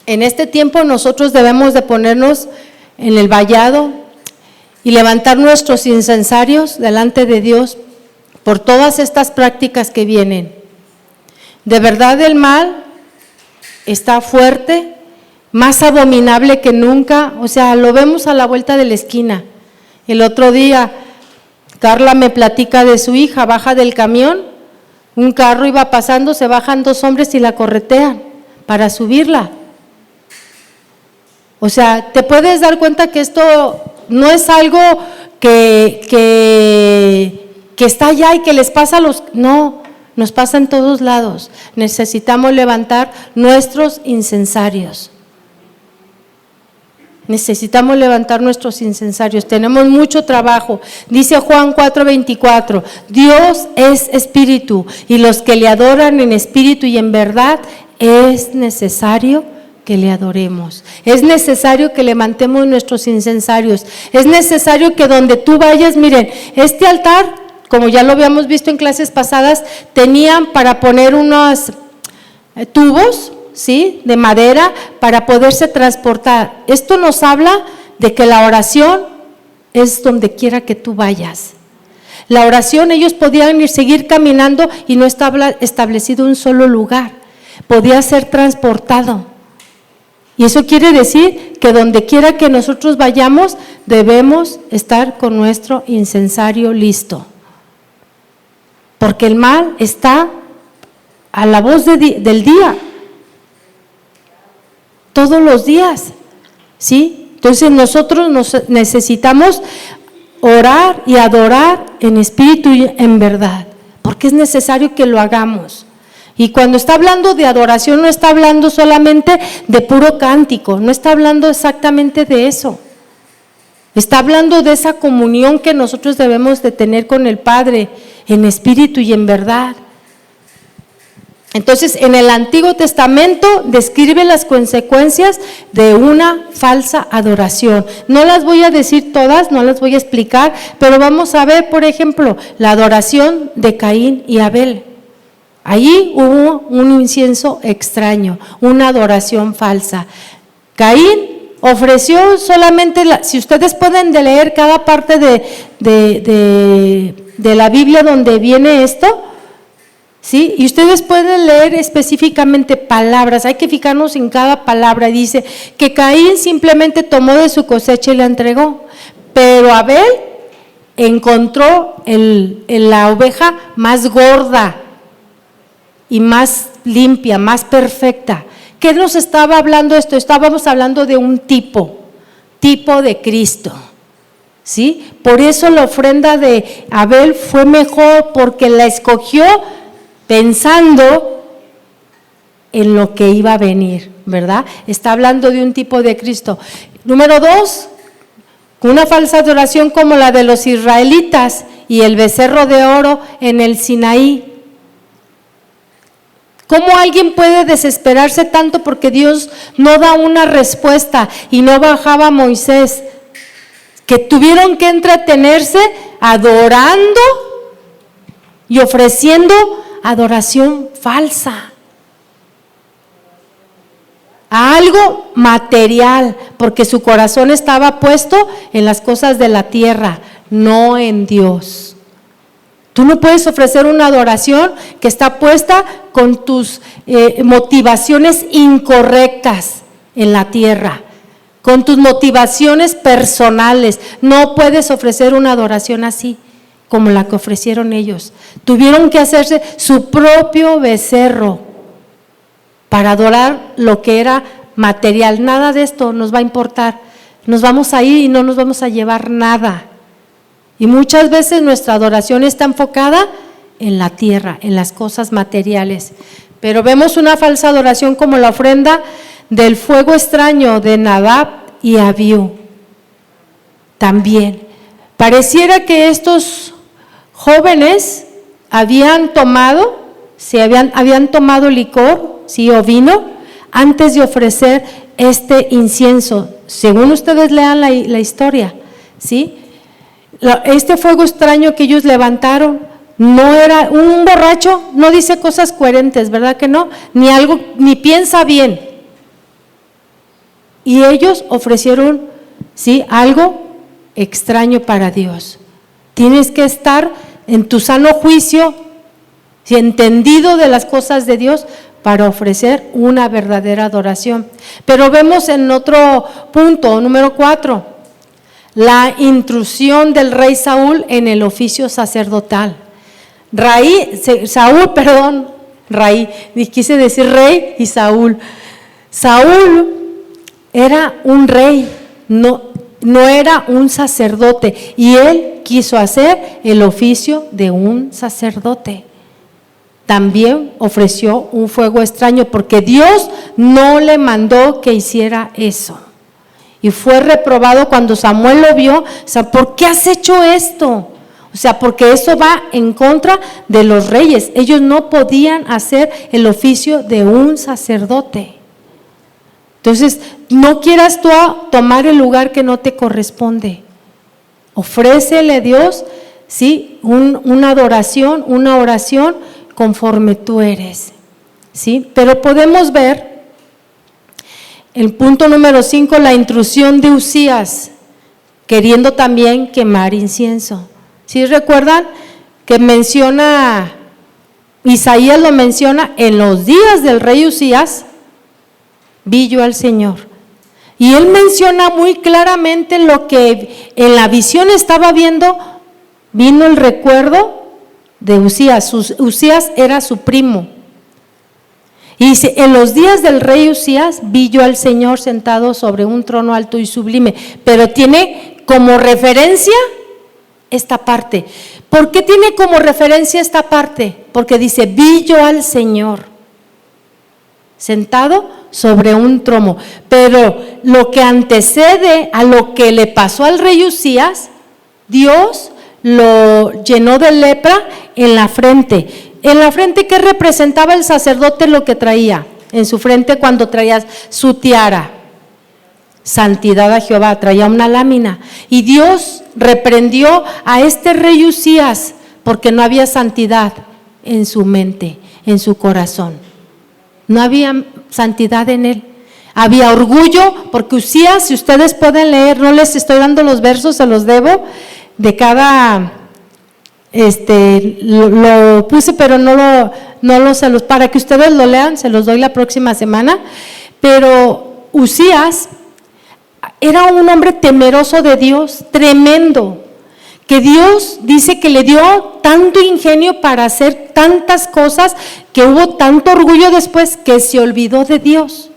C: En este tiempo nosotros debemos de ponernos en el vallado y levantar nuestros incensarios delante de Dios por todas estas prácticas que vienen. De verdad el mal está fuerte, más abominable que nunca, o sea, lo vemos a la vuelta de la esquina. El otro día, Carla me platica de su hija, baja del camión, un carro iba pasando, se bajan 2 hombres y la corretean para subirla. O sea, te puedes dar cuenta que esto no es algo que está allá y que les pasa a los… No, nos pasa en todos lados. Necesitamos levantar nuestros incensarios. Necesitamos levantar nuestros incensarios. Tenemos mucho trabajo. Dice Juan 4:24, Dios es espíritu y los que le adoran en espíritu y en verdad es necesario que le adoremos. Es necesario que levantemos nuestros incensarios. Es necesario que donde tú vayas, miren, este altar, como ya lo habíamos visto en clases pasadas, tenían para poner unos tubos, ¿sí?, de madera para poderse transportar. Esto nos habla de que la oración es donde quiera que tú vayas. La oración, ellos podían seguir caminando y no estaba establecido un solo lugar, podía ser transportado. Y eso quiere decir que donde quiera que nosotros vayamos, debemos estar con nuestro incensario listo. Porque el mal está a la voz del día, todos los días, ¿sí? Entonces nosotros necesitamos orar y adorar en espíritu y en verdad, porque es necesario que lo hagamos. Y cuando está hablando de adoración, no está hablando solamente de puro cántico, no está hablando exactamente de eso. Está hablando de esa comunión que nosotros debemos de tener con el Padre, en espíritu y en verdad. Entonces, en el Antiguo Testamento describe las consecuencias de una falsa adoración. No las voy a decir todas, no las voy a explicar, pero vamos a ver, por ejemplo, la adoración de Caín y Abel. Allí hubo un incienso extraño, una adoración falsa. Caín ofreció solamente, si ustedes pueden leer cada parte de la Biblia donde viene esto, ¿sí? Y ustedes pueden leer específicamente palabras, hay que fijarnos en cada palabra. Dice que Caín simplemente tomó de su cosecha y la entregó, pero Abel encontró la oveja más gorda y más limpia, más perfecta. ¿Qué nos estaba hablando esto? Estábamos hablando de un tipo de Cristo, ¿sí? Por eso la ofrenda de Abel fue mejor, porque la escogió pensando en lo que iba a venir, ¿verdad? Está hablando de un tipo de Cristo. Número 2, una falsa adoración como la de los israelitas y el becerro de oro en el Sinaí. ¿Cómo alguien puede desesperarse tanto porque Dios no da una respuesta y no bajaba a Moisés? Que tuvieron que entretenerse adorando y ofreciendo adoración falsa a algo material, porque su corazón estaba puesto en las cosas de la tierra, no en Dios. Tú no puedes ofrecer una adoración que está puesta con tus motivaciones incorrectas en la tierra, con tus motivaciones personales. No puedes ofrecer una adoración así como la que ofrecieron ellos. Tuvieron que hacerse su propio becerro para adorar lo que era material. Nada de esto nos va a importar. Nos vamos a ir y no nos vamos a llevar nada. Y muchas veces nuestra adoración está enfocada en la tierra, en las cosas materiales. Pero vemos una falsa adoración como la ofrenda del fuego extraño de Nadab y Abiú. También pareciera que estos jóvenes habían tomado licor, sí, o vino, antes de ofrecer este incienso. Según ustedes lean la historia, ¿sí? Este fuego extraño que ellos levantaron no era un borracho, no dice cosas coherentes, ¿verdad que no? Ni piensa bien. Y ellos ofrecieron, ¿sí?, algo extraño para Dios. Tienes que estar en tu sano juicio, si entendido de las cosas de Dios, para ofrecer una verdadera adoración. Pero vemos en otro punto, número 4, la intrusión del rey Saúl en el oficio sacerdotal. Quise decir rey y Saúl. Saúl era un rey, no era un sacerdote, y él quiso hacer el oficio de un sacerdote. También ofreció un fuego extraño porque Dios no le mandó que hiciera eso. Y fue reprobado cuando Samuel lo vio. O sea, ¿por qué has hecho esto? O sea, porque eso va en contra de los reyes. Ellos no podían hacer el oficio de un sacerdote. Entonces, no quieras tú tomar el lugar que no te corresponde. Ofrécele a Dios, ¿sí? Una adoración, una oración conforme tú eres, ¿sí? Pero podemos ver el punto número 5, la intrusión de Uzías, queriendo también quemar incienso. ¿Sí recuerdan que menciona, Isaías lo menciona, en los días del rey Uzías, vi yo al Señor? Y él menciona muy claramente lo que en la visión estaba viendo, vino el recuerdo de Uzías. Uzías era su primo. Y dice, en los días del rey Uzías vi yo al Señor sentado sobre un trono alto y sublime. Pero tiene como referencia esta parte. ¿Por qué tiene como referencia esta parte? Porque dice, vi yo al Señor sentado sobre un trono. Pero lo que antecede a lo que le pasó al rey Uzías, Dios lo llenó de lepra en la frente. En la frente, ¿qué representaba el sacerdote lo que traía? En su frente cuando traía su tiara. Santidad a Jehová, traía una lámina. Y Dios reprendió a este rey Uzías porque no había santidad en su mente, en su corazón. No había santidad en él. Había orgullo, porque Uzías, si ustedes pueden leer, no les estoy dando los versos, se los debo, de cada, lo puse, pero para que ustedes lo lean, se los doy la próxima semana. Pero Uzías era un hombre temeroso de Dios, tremendo, que Dios dice que le dio tanto ingenio para hacer tantas cosas, que hubo tanto orgullo después que se olvidó de Dios,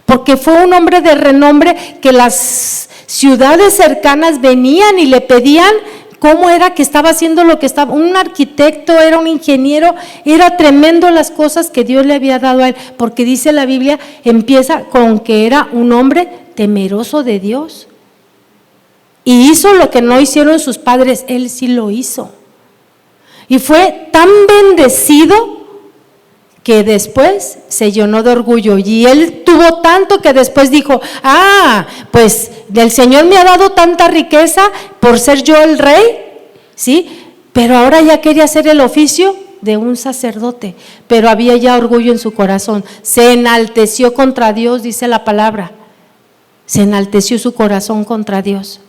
C: porque fue un hombre de renombre que las ciudades cercanas venían y le pedían cómo era que estaba haciendo lo que estaba. Un arquitecto, era un ingeniero, era tremendo las cosas que Dios le había dado a él, porque dice la Biblia, empieza con que era un hombre temeroso de Dios. Y hizo lo que no hicieron sus padres, él sí lo hizo. Y fue tan bendecido que después se llenó de orgullo, y él tuvo tanto que después dijo, pues del Señor me ha dado tanta riqueza por ser yo el rey, ¿sí? Pero ahora ya quería hacer el oficio de un sacerdote, pero había ya orgullo en su corazón, se enalteció contra Dios, dice la palabra, se enalteció su corazón contra Dios.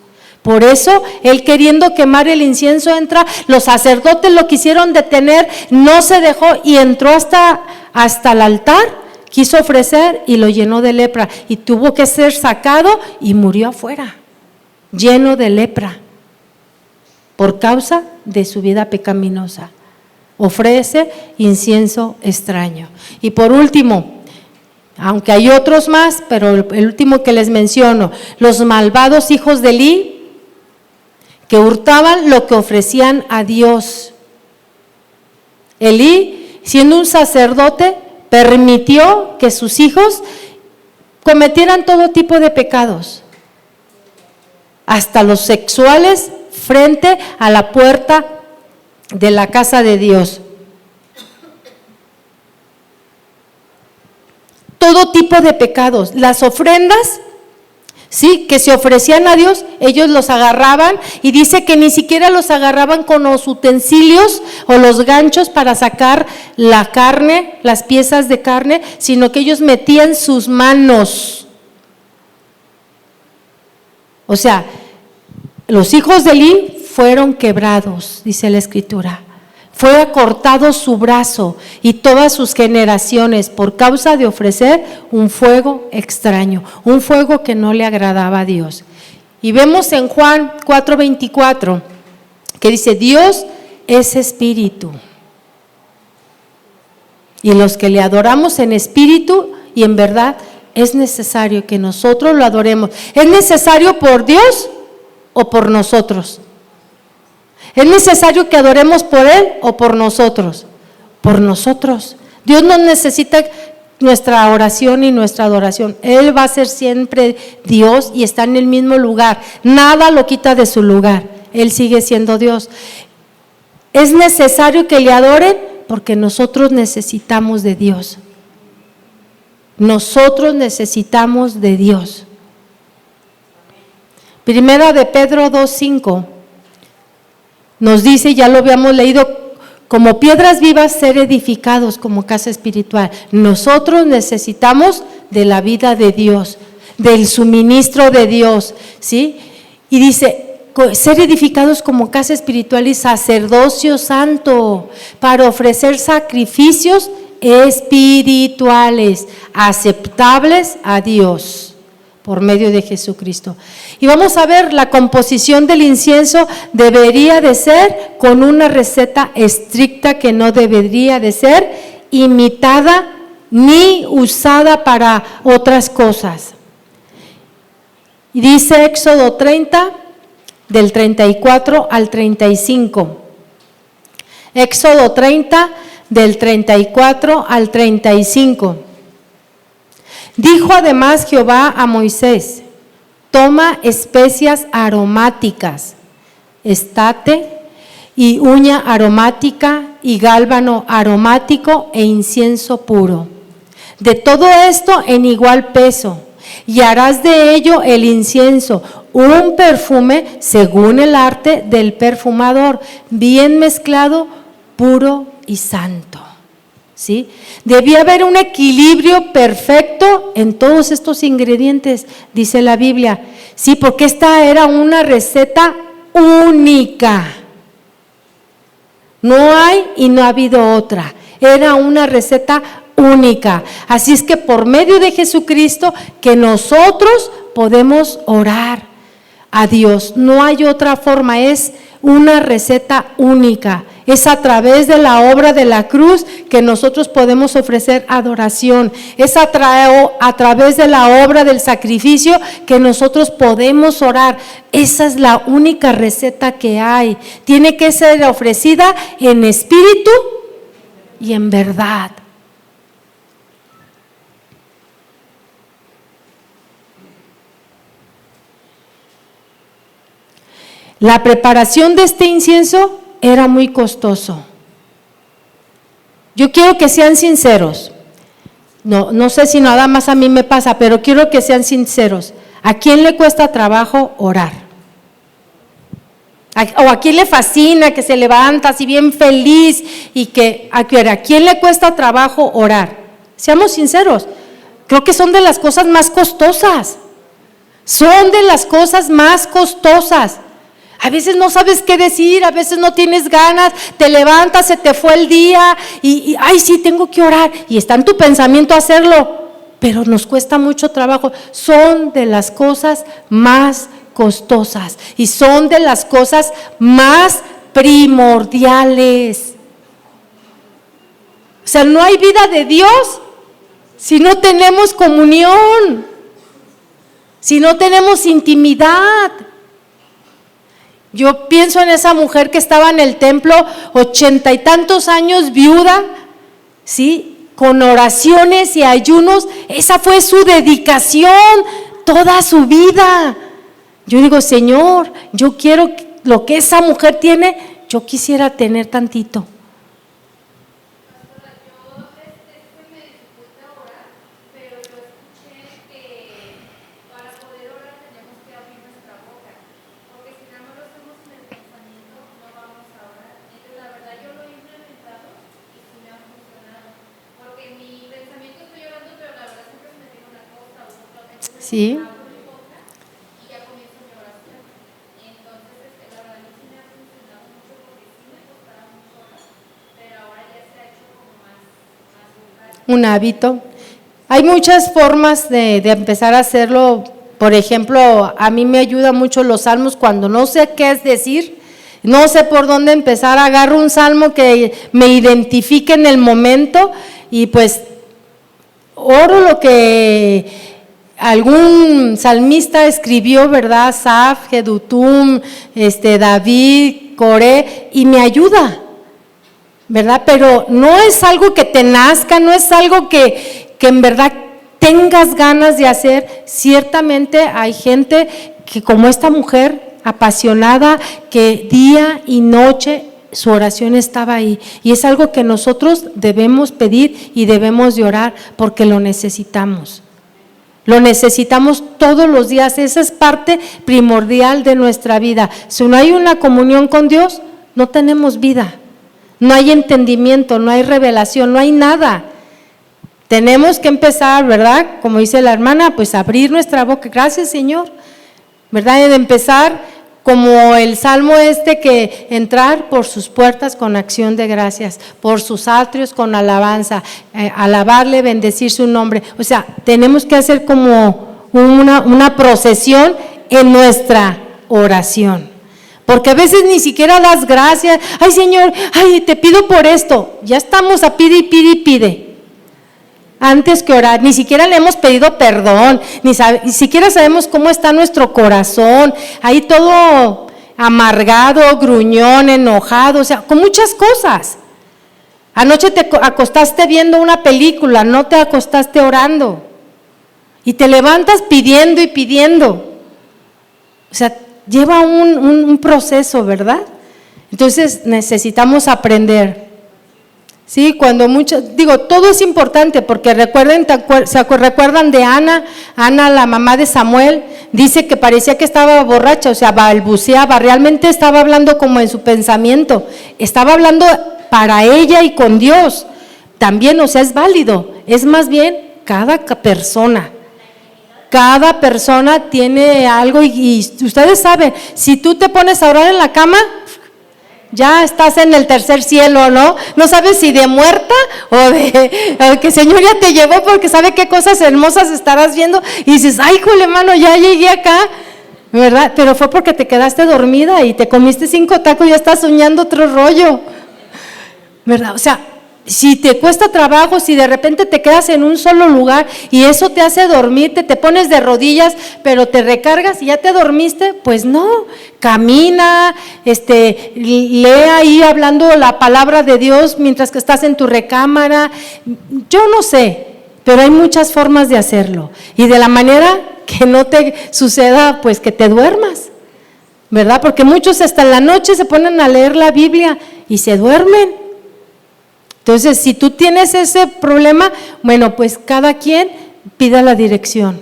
C: Por eso, él queriendo quemar el incienso entra, los sacerdotes lo quisieron detener, no se dejó y entró hasta el altar, quiso ofrecer y lo llenó de lepra y tuvo que ser sacado y murió afuera, lleno de lepra, por causa de su vida pecaminosa. Ofrece incienso extraño. Y por último, aunque hay otros más, pero el último que les menciono, los malvados hijos de Elí, que hurtaban lo que ofrecían a Dios. Elí, siendo un sacerdote, permitió que sus hijos cometieran todo tipo de pecados, hasta los sexuales, frente a la puerta de la casa de Dios. Todo tipo de pecados. Las ofrendas, sí, que se ofrecían a Dios, ellos los agarraban, y dice que ni siquiera los agarraban con los utensilios o los ganchos para sacar la carne, las piezas de carne, sino que ellos metían sus manos. O sea, los hijos de Elí fueron quebrados, dice la Escritura. Fue acortado su brazo y todas sus generaciones por causa de ofrecer un fuego extraño, un fuego que no le agradaba a Dios. Y vemos en Juan 4:24 que dice: Dios es espíritu. Y los que le adoramos en espíritu y en verdad, es necesario que nosotros lo adoremos. ¿Es necesario por Dios o por nosotros? ¿Es necesario que adoremos por Él o por nosotros? Por nosotros. Dios no necesita nuestra oración y nuestra adoración. Él va a ser siempre Dios y está en el mismo lugar. Nada lo quita de su lugar. Él sigue siendo Dios. ¿Es necesario que le adoren? Porque nosotros necesitamos de Dios. Nosotros necesitamos de Dios. Primera de Pedro 2:5 nos dice, ya lo habíamos leído, como piedras vivas ser edificados como casa espiritual. Nosotros necesitamos de la vida de Dios, del suministro de Dios, ¿sí? Y dice, ser edificados como casa espiritual y sacerdocio santo para ofrecer sacrificios espirituales, aceptables a Dios por medio de Jesucristo. Y vamos a ver, la composición del incienso debería de ser con una receta estricta que no debería de ser imitada ni usada para otras cosas. Y dice Éxodo 30, del 34 al 35. Éxodo 30, del 34 al 35. Dijo además Jehová a Moisés: toma especias aromáticas, estate y uña aromática y gálbano aromático e incienso puro. De todo esto en igual peso, y harás de ello el incienso, un perfume según el arte del perfumador, bien mezclado, puro y santo. ¿Sí? Debía haber un equilibrio perfecto en todos estos ingredientes, dice la Biblia. Sí, porque esta era una receta única. No hay y no ha habido otra. Era una receta única. Así es que por medio de Jesucristo que nosotros podemos orar a Dios. No hay otra forma, es una receta única. Es a través de la obra de la cruz que nosotros podemos ofrecer adoración. Es a través de la obra del sacrificio que nosotros podemos orar. Esa es la única receta que hay. Tiene que ser ofrecida en espíritu y en verdad. La preparación de este incienso era muy costoso. Yo quiero que sean sinceros. No sé si nada más a mí me pasa, pero quiero que sean sinceros. ¿A quién le cuesta trabajo orar? ¿O a quién le fascina que se levanta así bien feliz y que a quién le cuesta trabajo orar? Seamos sinceros. Creo que son de las cosas más costosas. Son de las cosas más costosas. A veces no sabes qué decir, a veces no tienes ganas, te levantas, se te fue el día y ay, sí, tengo que orar. Y está en tu pensamiento hacerlo, pero nos cuesta mucho trabajo. Son de las cosas más costosas y son de las cosas más primordiales. O sea, no hay vida de Dios si no tenemos comunión, si no tenemos intimidad. Yo pienso en esa mujer que estaba en el templo 80 y tantos años, viuda, ¿sí? Con oraciones y ayunos. Esa fue su dedicación toda su vida. Yo digo, Señor, yo quiero lo que esa mujer tiene, yo quisiera tener tantito. Sí. un hábito. Hay muchas formas de empezar a hacerlo. Por ejemplo, a mí me ayuda mucho los salmos cuando no sé qué es decir, no sé por dónde empezar, agarro un salmo que me identifique en el momento y pues oro lo que algún salmista escribió, ¿verdad? Asaf, Jedutum, David, Coré, y me ayuda, ¿verdad? Pero no es algo que te nazca, no es algo que en verdad tengas ganas de hacer. Ciertamente hay gente que, como esta mujer apasionada, que día y noche su oración estaba ahí, y es algo que nosotros debemos pedir y debemos de orar porque lo necesitamos. Lo necesitamos todos los días, esa es parte primordial de nuestra vida. Si no hay una comunión con Dios, no tenemos vida, no hay entendimiento, no hay revelación, no hay nada. Tenemos que empezar, ¿verdad? Como dice la hermana, pues abrir nuestra boca, gracias Señor, ¿verdad? Y de empezar como el salmo que entrar por sus puertas con acción de gracias, por sus atrios con alabanza, alabarle, bendecir su nombre. O sea, tenemos que hacer como una procesión en nuestra oración. Porque a veces ni siquiera das gracias. Ay Señor, ay te pido por esto. Ya estamos a pide y pide y pide. Antes que orar, ni siquiera le hemos pedido perdón, ni siquiera sabemos cómo está nuestro corazón, ahí todo amargado, gruñón, enojado, o sea, con muchas cosas. Anoche te acostaste viendo una película, no te acostaste orando, y te levantas pidiendo y pidiendo. O sea, lleva un proceso, ¿verdad? Entonces necesitamos aprender. Sí, cuando todo es importante, porque recuerdan de Ana, la mamá de Samuel, dice que parecía que estaba borracha, o sea, balbuceaba, realmente estaba hablando como en su pensamiento, estaba hablando para ella y con Dios, también, o sea, es válido, es más bien cada persona tiene algo y ustedes saben, si tú te pones a orar en la cama, ya estás en el tercer cielo, ¿no? No sabes si de muerta o de que el Señor ya te llevó porque sabe qué cosas hermosas estarás viendo y dices, ay, jole, hermano, ya llegué acá, ¿verdad? Pero fue porque te quedaste dormida y te comiste 5 tacos y ya estás soñando otro rollo, ¿verdad? O sea, si te cuesta trabajo, si de repente te quedas en un solo lugar y eso te hace dormirte, te pones de rodillas, pero te recargas y ya te dormiste, pues no, camina, lee ahí hablando la palabra de Dios mientras que estás en tu recámara, yo no sé, pero hay muchas formas de hacerlo y de la manera que no te suceda, pues que te duermas, ¿verdad? Porque muchos hasta en la noche se ponen a leer la Biblia y se duermen. Entonces, si tú tienes ese problema, bueno, pues cada quien pida la dirección.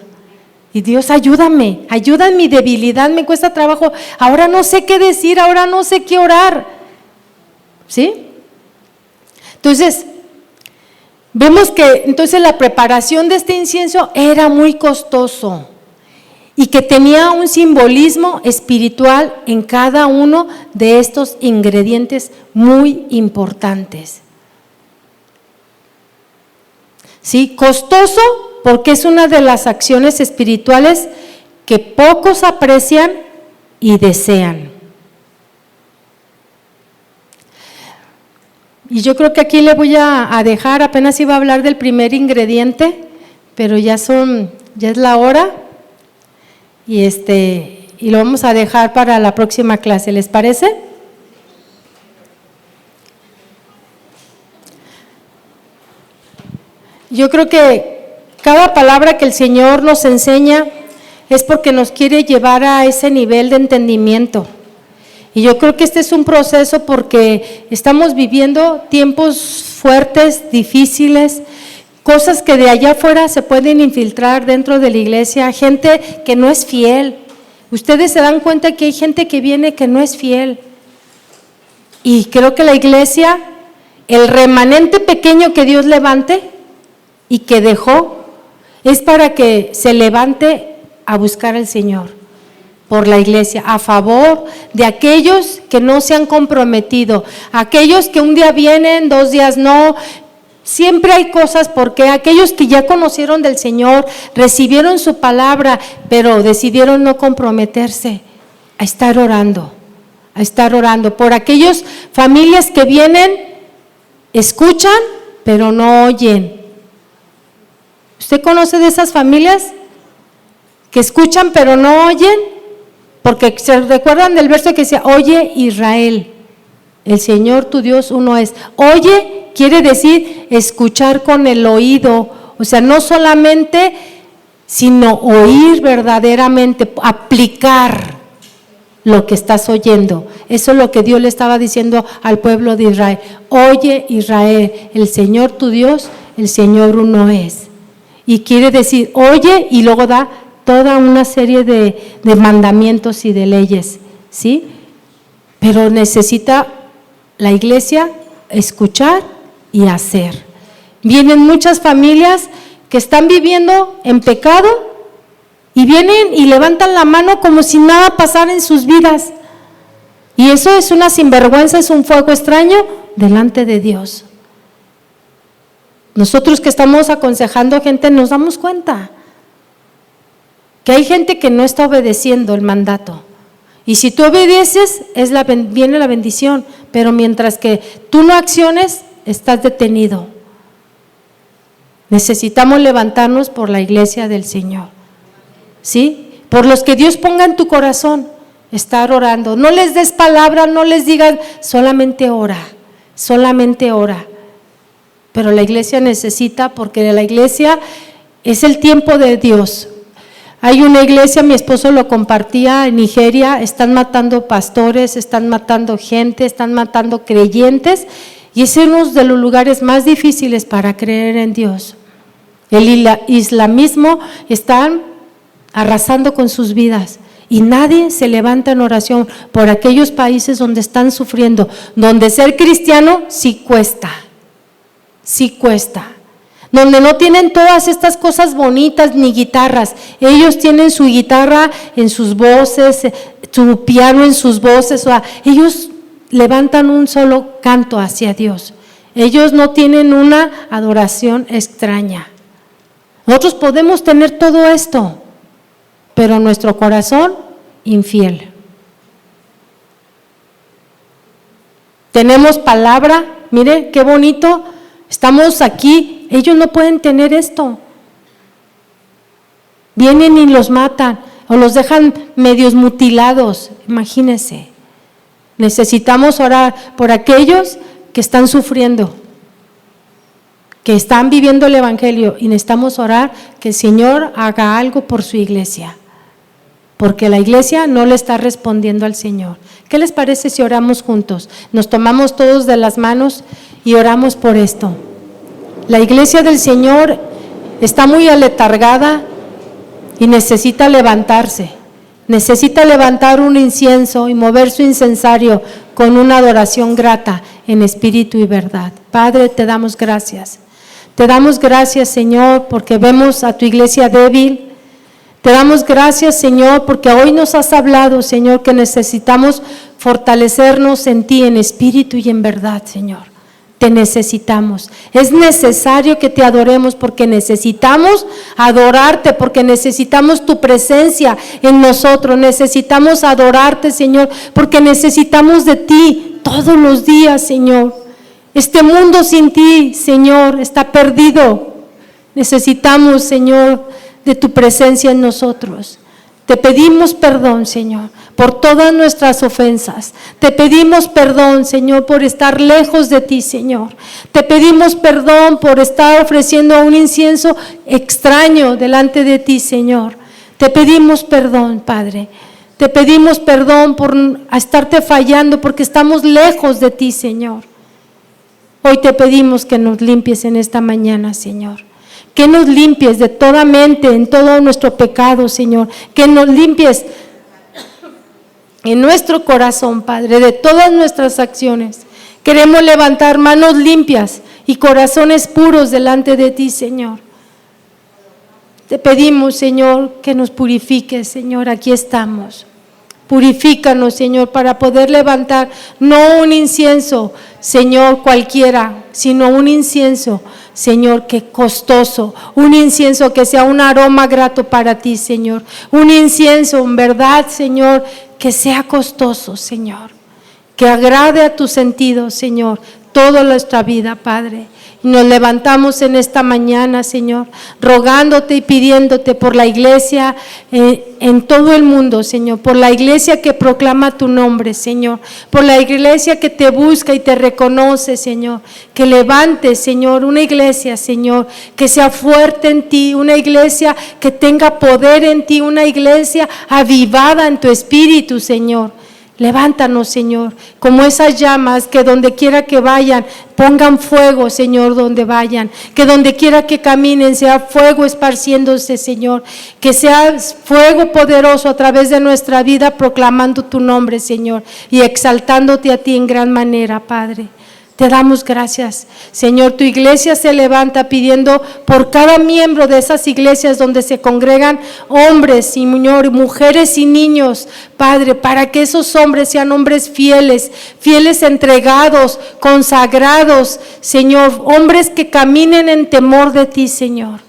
C: Y Dios, ayúdame en mi debilidad, me cuesta trabajo. Ahora no sé qué decir, ahora no sé qué orar. ¿Sí? Entonces, vemos que entonces la preparación de este incienso era muy costoso y que tenía un simbolismo espiritual en cada uno de estos ingredientes muy importantes. Sí, costoso porque es una de las acciones espirituales que pocos aprecian y desean. Y yo creo que aquí le voy a dejar, apenas iba a hablar del primer ingrediente, pero ya es la hora y lo vamos a dejar para la próxima clase, ¿les parece? Yo creo que cada palabra que el Señor nos enseña es porque nos quiere llevar a ese nivel de entendimiento. Y yo creo que este es un proceso porque estamos viviendo tiempos fuertes, difíciles, cosas que de allá afuera se pueden infiltrar dentro de la iglesia, gente que no es fiel. Ustedes se dan cuenta que hay gente que viene que no es fiel. Y creo que la iglesia, el remanente pequeño que Dios levante y que dejó, es para que se levante a buscar al Señor por la iglesia, a favor de aquellos que no se han comprometido, aquellos que un día vienen, 2 días no, Siempre hay cosas porque aquellos que ya conocieron del Señor, recibieron su palabra, pero decidieron no comprometerse a estar orando, por aquellas familias que vienen, escuchan, pero no oyen. ¿Usted conoce de esas familias que escuchan pero no oyen? Porque se recuerdan del verso que decía, oye Israel, el Señor tu Dios uno es. Oye quiere decir escuchar con el oído, o sea, no solamente, sino oír verdaderamente, aplicar lo que estás oyendo. Eso es lo que Dios le estaba diciendo al pueblo de Israel. Oye Israel, el Señor tu Dios, el Señor uno es. Y quiere decir, oye, y luego da toda una serie de mandamientos y de leyes, ¿sí? Pero necesita la iglesia escuchar y hacer. Vienen muchas familias que están viviendo en pecado y vienen y levantan la mano como si nada pasara en sus vidas. Y eso es una sinvergüenza, es un fuego extraño delante de Dios. Nosotros que estamos aconsejando gente nos damos cuenta que hay gente que no está obedeciendo el mandato. Y si tú obedeces, viene la bendición, pero mientras que tú no acciones, estás detenido. Necesitamos levantarnos por la iglesia del Señor, ¿sí? Por los que Dios ponga en tu corazón, estar orando. No les des palabra, no les digan, solamente ora. Pero la iglesia necesita, porque la iglesia es el tiempo de Dios. Hay una iglesia, mi esposo lo compartía, en Nigeria, están matando pastores, están matando gente, están matando creyentes, y es uno de los lugares más difíciles para creer en Dios. El islamismo están arrasando con sus vidas y nadie se levanta en oración por aquellos países donde están sufriendo, donde ser cristiano sí cuesta, donde no tienen todas estas cosas bonitas ni guitarras. Ellos tienen su guitarra en sus voces, su piano en sus voces, o sea, ellos levantan un solo canto hacia Dios. Ellos no tienen una adoración extraña. Nosotros podemos tener todo esto, pero nuestro corazón infiel. Tenemos palabra, mire qué bonito, estamos aquí, ellos no pueden tener esto. Vienen y los matan o los dejan medios mutilados, imagínense. Necesitamos orar por aquellos que están sufriendo, que están viviendo el evangelio, y necesitamos orar que el Señor haga algo por su iglesia, porque la iglesia no le está respondiendo al Señor. ¿Qué les parece si oramos juntos? Nos tomamos todos de las manos y oramos por esto. La iglesia del Señor está muy aletargada y necesita levantarse. Necesita levantar un incienso y mover su incensario con una adoración grata en espíritu y verdad. Padre, te damos gracias. Te damos gracias, Señor, porque vemos a tu iglesia débil. Te damos gracias, Señor, porque hoy nos has hablado, Señor, que necesitamos fortalecernos en ti, en espíritu y en verdad, Señor. Te necesitamos. Es necesario que te adoremos porque necesitamos adorarte, porque necesitamos tu presencia en nosotros. Necesitamos adorarte, Señor, porque necesitamos de ti todos los días, Señor. Este mundo sin ti, Señor, está perdido. Necesitamos, Señor, de tu presencia en nosotros. Te pedimos perdón, Señor, por todas nuestras ofensas. Te pedimos perdón, Señor, por estar lejos de ti, Señor. Te pedimos perdón por estar ofreciendo un incienso extraño delante de ti, Señor. Te pedimos perdón, Padre. Te pedimos perdón por estarte fallando, porque estamos lejos de ti, Señor. Hoy te pedimos que nos limpies en esta mañana, Señor. Que nos limpies de toda mente, en todo nuestro pecado, Señor. Que nos limpies en nuestro corazón, Padre, de todas nuestras acciones. Queremos levantar manos limpias y corazones puros delante de ti, Señor. Te pedimos, Señor, que nos purifiques, Señor. Aquí estamos. Purifícanos, Señor, para poder levantar no un incienso, Señor, cualquiera, sino un incienso, Señor, que costoso, un incienso que sea un aroma grato para ti, Señor, un incienso, en verdad, Señor, que sea costoso, Señor, que agrade a tu sentido, Señor, toda nuestra vida, Padre. Y nos levantamos en esta mañana, Señor, rogándote y pidiéndote por la iglesia en todo el mundo, Señor, por la iglesia que proclama tu nombre, Señor, por la iglesia que te busca y te reconoce, Señor, que levantes, Señor, una iglesia, Señor, que sea fuerte en ti, una iglesia que tenga poder en ti, una iglesia avivada en tu espíritu, Señor. Levántanos, Señor, como esas llamas que donde quiera que vayan, pongan fuego, Señor, donde vayan, que donde quiera que caminen sea fuego esparciéndose, Señor, que sea fuego poderoso a través de nuestra vida proclamando tu nombre, Señor, y exaltándote a ti en gran manera, Padre. Te damos gracias, Señor. Tu iglesia se levanta pidiendo por cada miembro de esas iglesias donde se congregan hombres, Señor, mujeres y niños, Padre, para que esos hombres sean hombres fieles, fieles entregados, consagrados, Señor, hombres que caminen en temor de ti, Señor.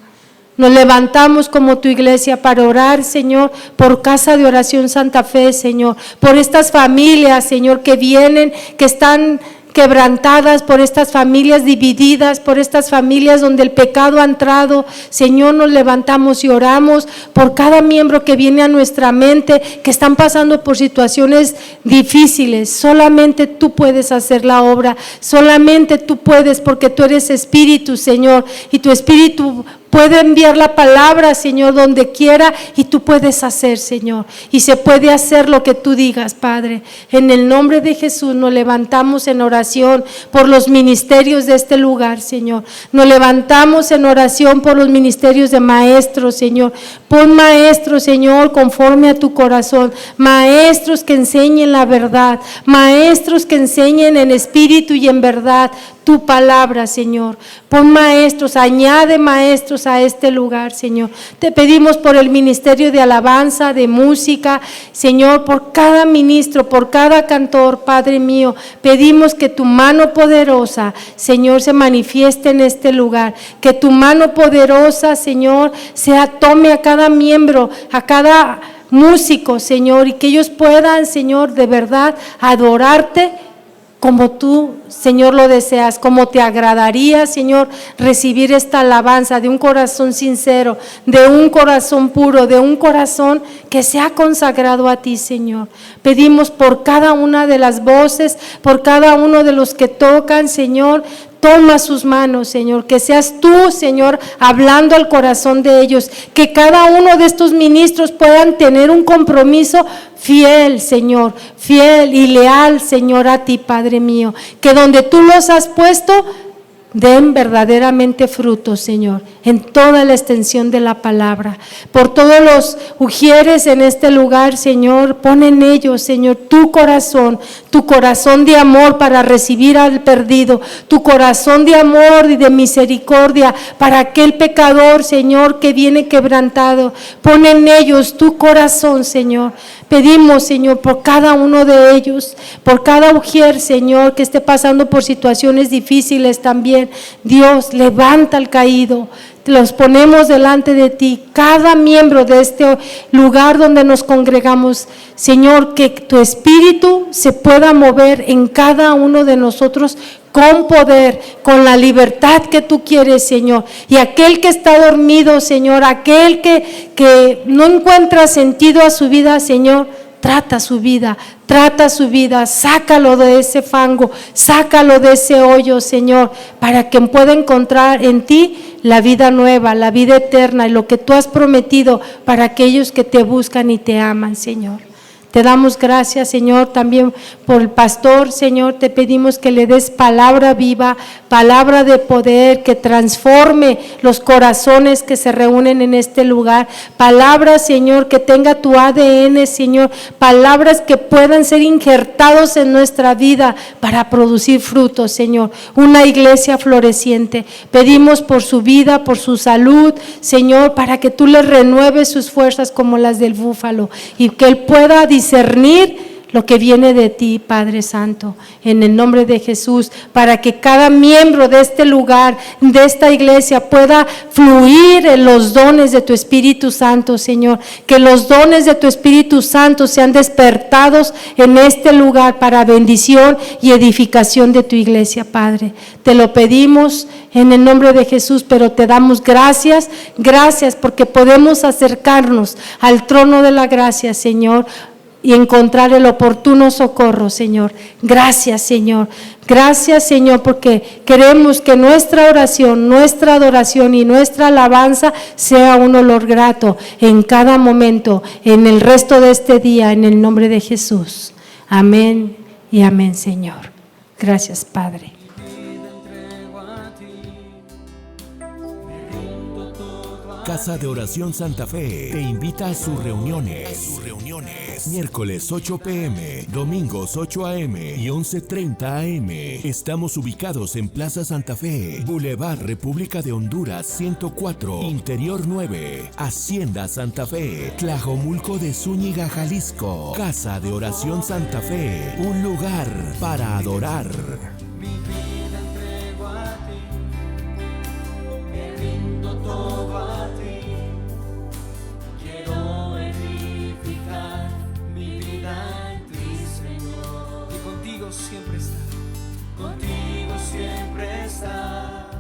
C: Nos levantamos como tu iglesia para orar, Señor, por Casa de Oración Santa Fe, Señor, por estas familias, Señor, que vienen, que están quebrantadas, por estas familias divididas, por estas familias donde el pecado ha entrado. Señor, nos levantamos y oramos por cada miembro que viene a nuestra mente, que están pasando por situaciones difíciles. Solamente tú puedes hacer la obra, solamente tú puedes, porque tú eres Espíritu, Señor, y tu Espíritu puede enviar la palabra, Señor, donde quiera, y tú puedes hacer, Señor, y se puede hacer lo que tú digas, Padre. En el nombre de Jesús nos levantamos en oración por los ministerios de este lugar, Señor. Nos levantamos en oración por los ministerios de maestros, Señor. Pon maestros, Señor, conforme a tu corazón, maestros que enseñen la verdad, maestros que enseñen en espíritu y en verdad tu palabra, Señor. Pon maestros, añade maestros a este lugar, Señor. Te pedimos por el ministerio de alabanza, de música, Señor, por cada ministro, por cada cantor, Padre mío. Pedimos que tu mano poderosa, Señor, se manifieste en este lugar. Que tu mano poderosa, Señor, tome a cada miembro, a cada músico, Señor, y que ellos puedan, Señor, de verdad adorarte como tú, Señor, lo deseas, como te agradaría, Señor, recibir esta alabanza de un corazón sincero, de un corazón puro, de un corazón que se ha consagrado a ti, Señor. Pedimos por cada una de las voces, por cada uno de los que tocan, Señor. Toma sus manos, Señor, que seas tú, Señor, hablando al corazón de ellos, que cada uno de estos ministros puedan tener un compromiso fiel, Señor, fiel y leal, Señor, a ti, Padre mío, que donde tú los has puesto, den verdaderamente frutos, Señor, en toda la extensión de la palabra. Por todos los ujieres en este lugar, Señor, pon en ellos, Señor, tu corazón de amor para recibir al perdido, tu corazón de amor y de misericordia para aquel pecador, Señor, que viene quebrantado. Pon en ellos tu corazón, Señor. Pedimos, Señor, por cada uno de ellos, por cada ujier, Señor, que esté pasando por situaciones difíciles también. Dios, levanta al caído. Los ponemos delante de ti, cada miembro de este lugar donde nos congregamos, Señor, que tu espíritu se pueda mover en cada uno de nosotros con poder, con la libertad que tú quieres, Señor. Y aquel que está dormido, Señor, aquel que no encuentra sentido a su vida, Señor, trata su vida, sácalo de ese fango, sácalo de ese hoyo, Señor, para que pueda encontrar en ti la vida nueva, la vida eterna y lo que tú has prometido para aquellos que te buscan y te aman, Señor. Te damos gracias, Señor, también por el pastor, Señor. Te pedimos que le des palabra viva, palabra de poder, que transforme los corazones que se reúnen en este lugar. Palabras, Señor, que tenga tu ADN, Señor. Palabras que puedan ser injertados en nuestra vida para producir frutos, Señor. Una iglesia floreciente. Pedimos por su vida, por su salud, Señor, para que tú le renueves sus fuerzas como las del búfalo y que él pueda discernir discernir lo que viene de ti, Padre Santo, en el nombre de Jesús, para que cada miembro de este lugar, de esta iglesia, pueda fluir en los dones de tu Espíritu Santo, Señor. Que los dones de tu Espíritu Santo sean despertados en este lugar para bendición y edificación de tu iglesia, Padre. Te lo pedimos en el nombre de Jesús, pero te damos gracias porque podemos acercarnos al trono de la gracia, Señor, y encontrar el oportuno socorro, Señor. Gracias, Señor. Gracias, Señor, porque queremos que nuestra oración, nuestra adoración y nuestra alabanza sea un olor grato en cada momento, en el resto de este día, en el nombre de Jesús. Amén y amén, Señor. Gracias, Padre.
A: Casa de Oración Santa Fe te invita a sus reuniones. Miércoles 8 p.m., domingos 8 a.m. y 11:30 a.m. Estamos ubicados en Plaza Santa Fe, Boulevard República de Honduras 104, Interior 9, Hacienda Santa Fe, Tlajomulco de Zúñiga, Jalisco. Casa de Oración Santa Fe, un lugar para adorar.
B: Mi vida entrego a ti, me rindo todo a ti. Quiero edificar mi vida en ti, Señor. Y contigo siempre está. Contigo siempre está.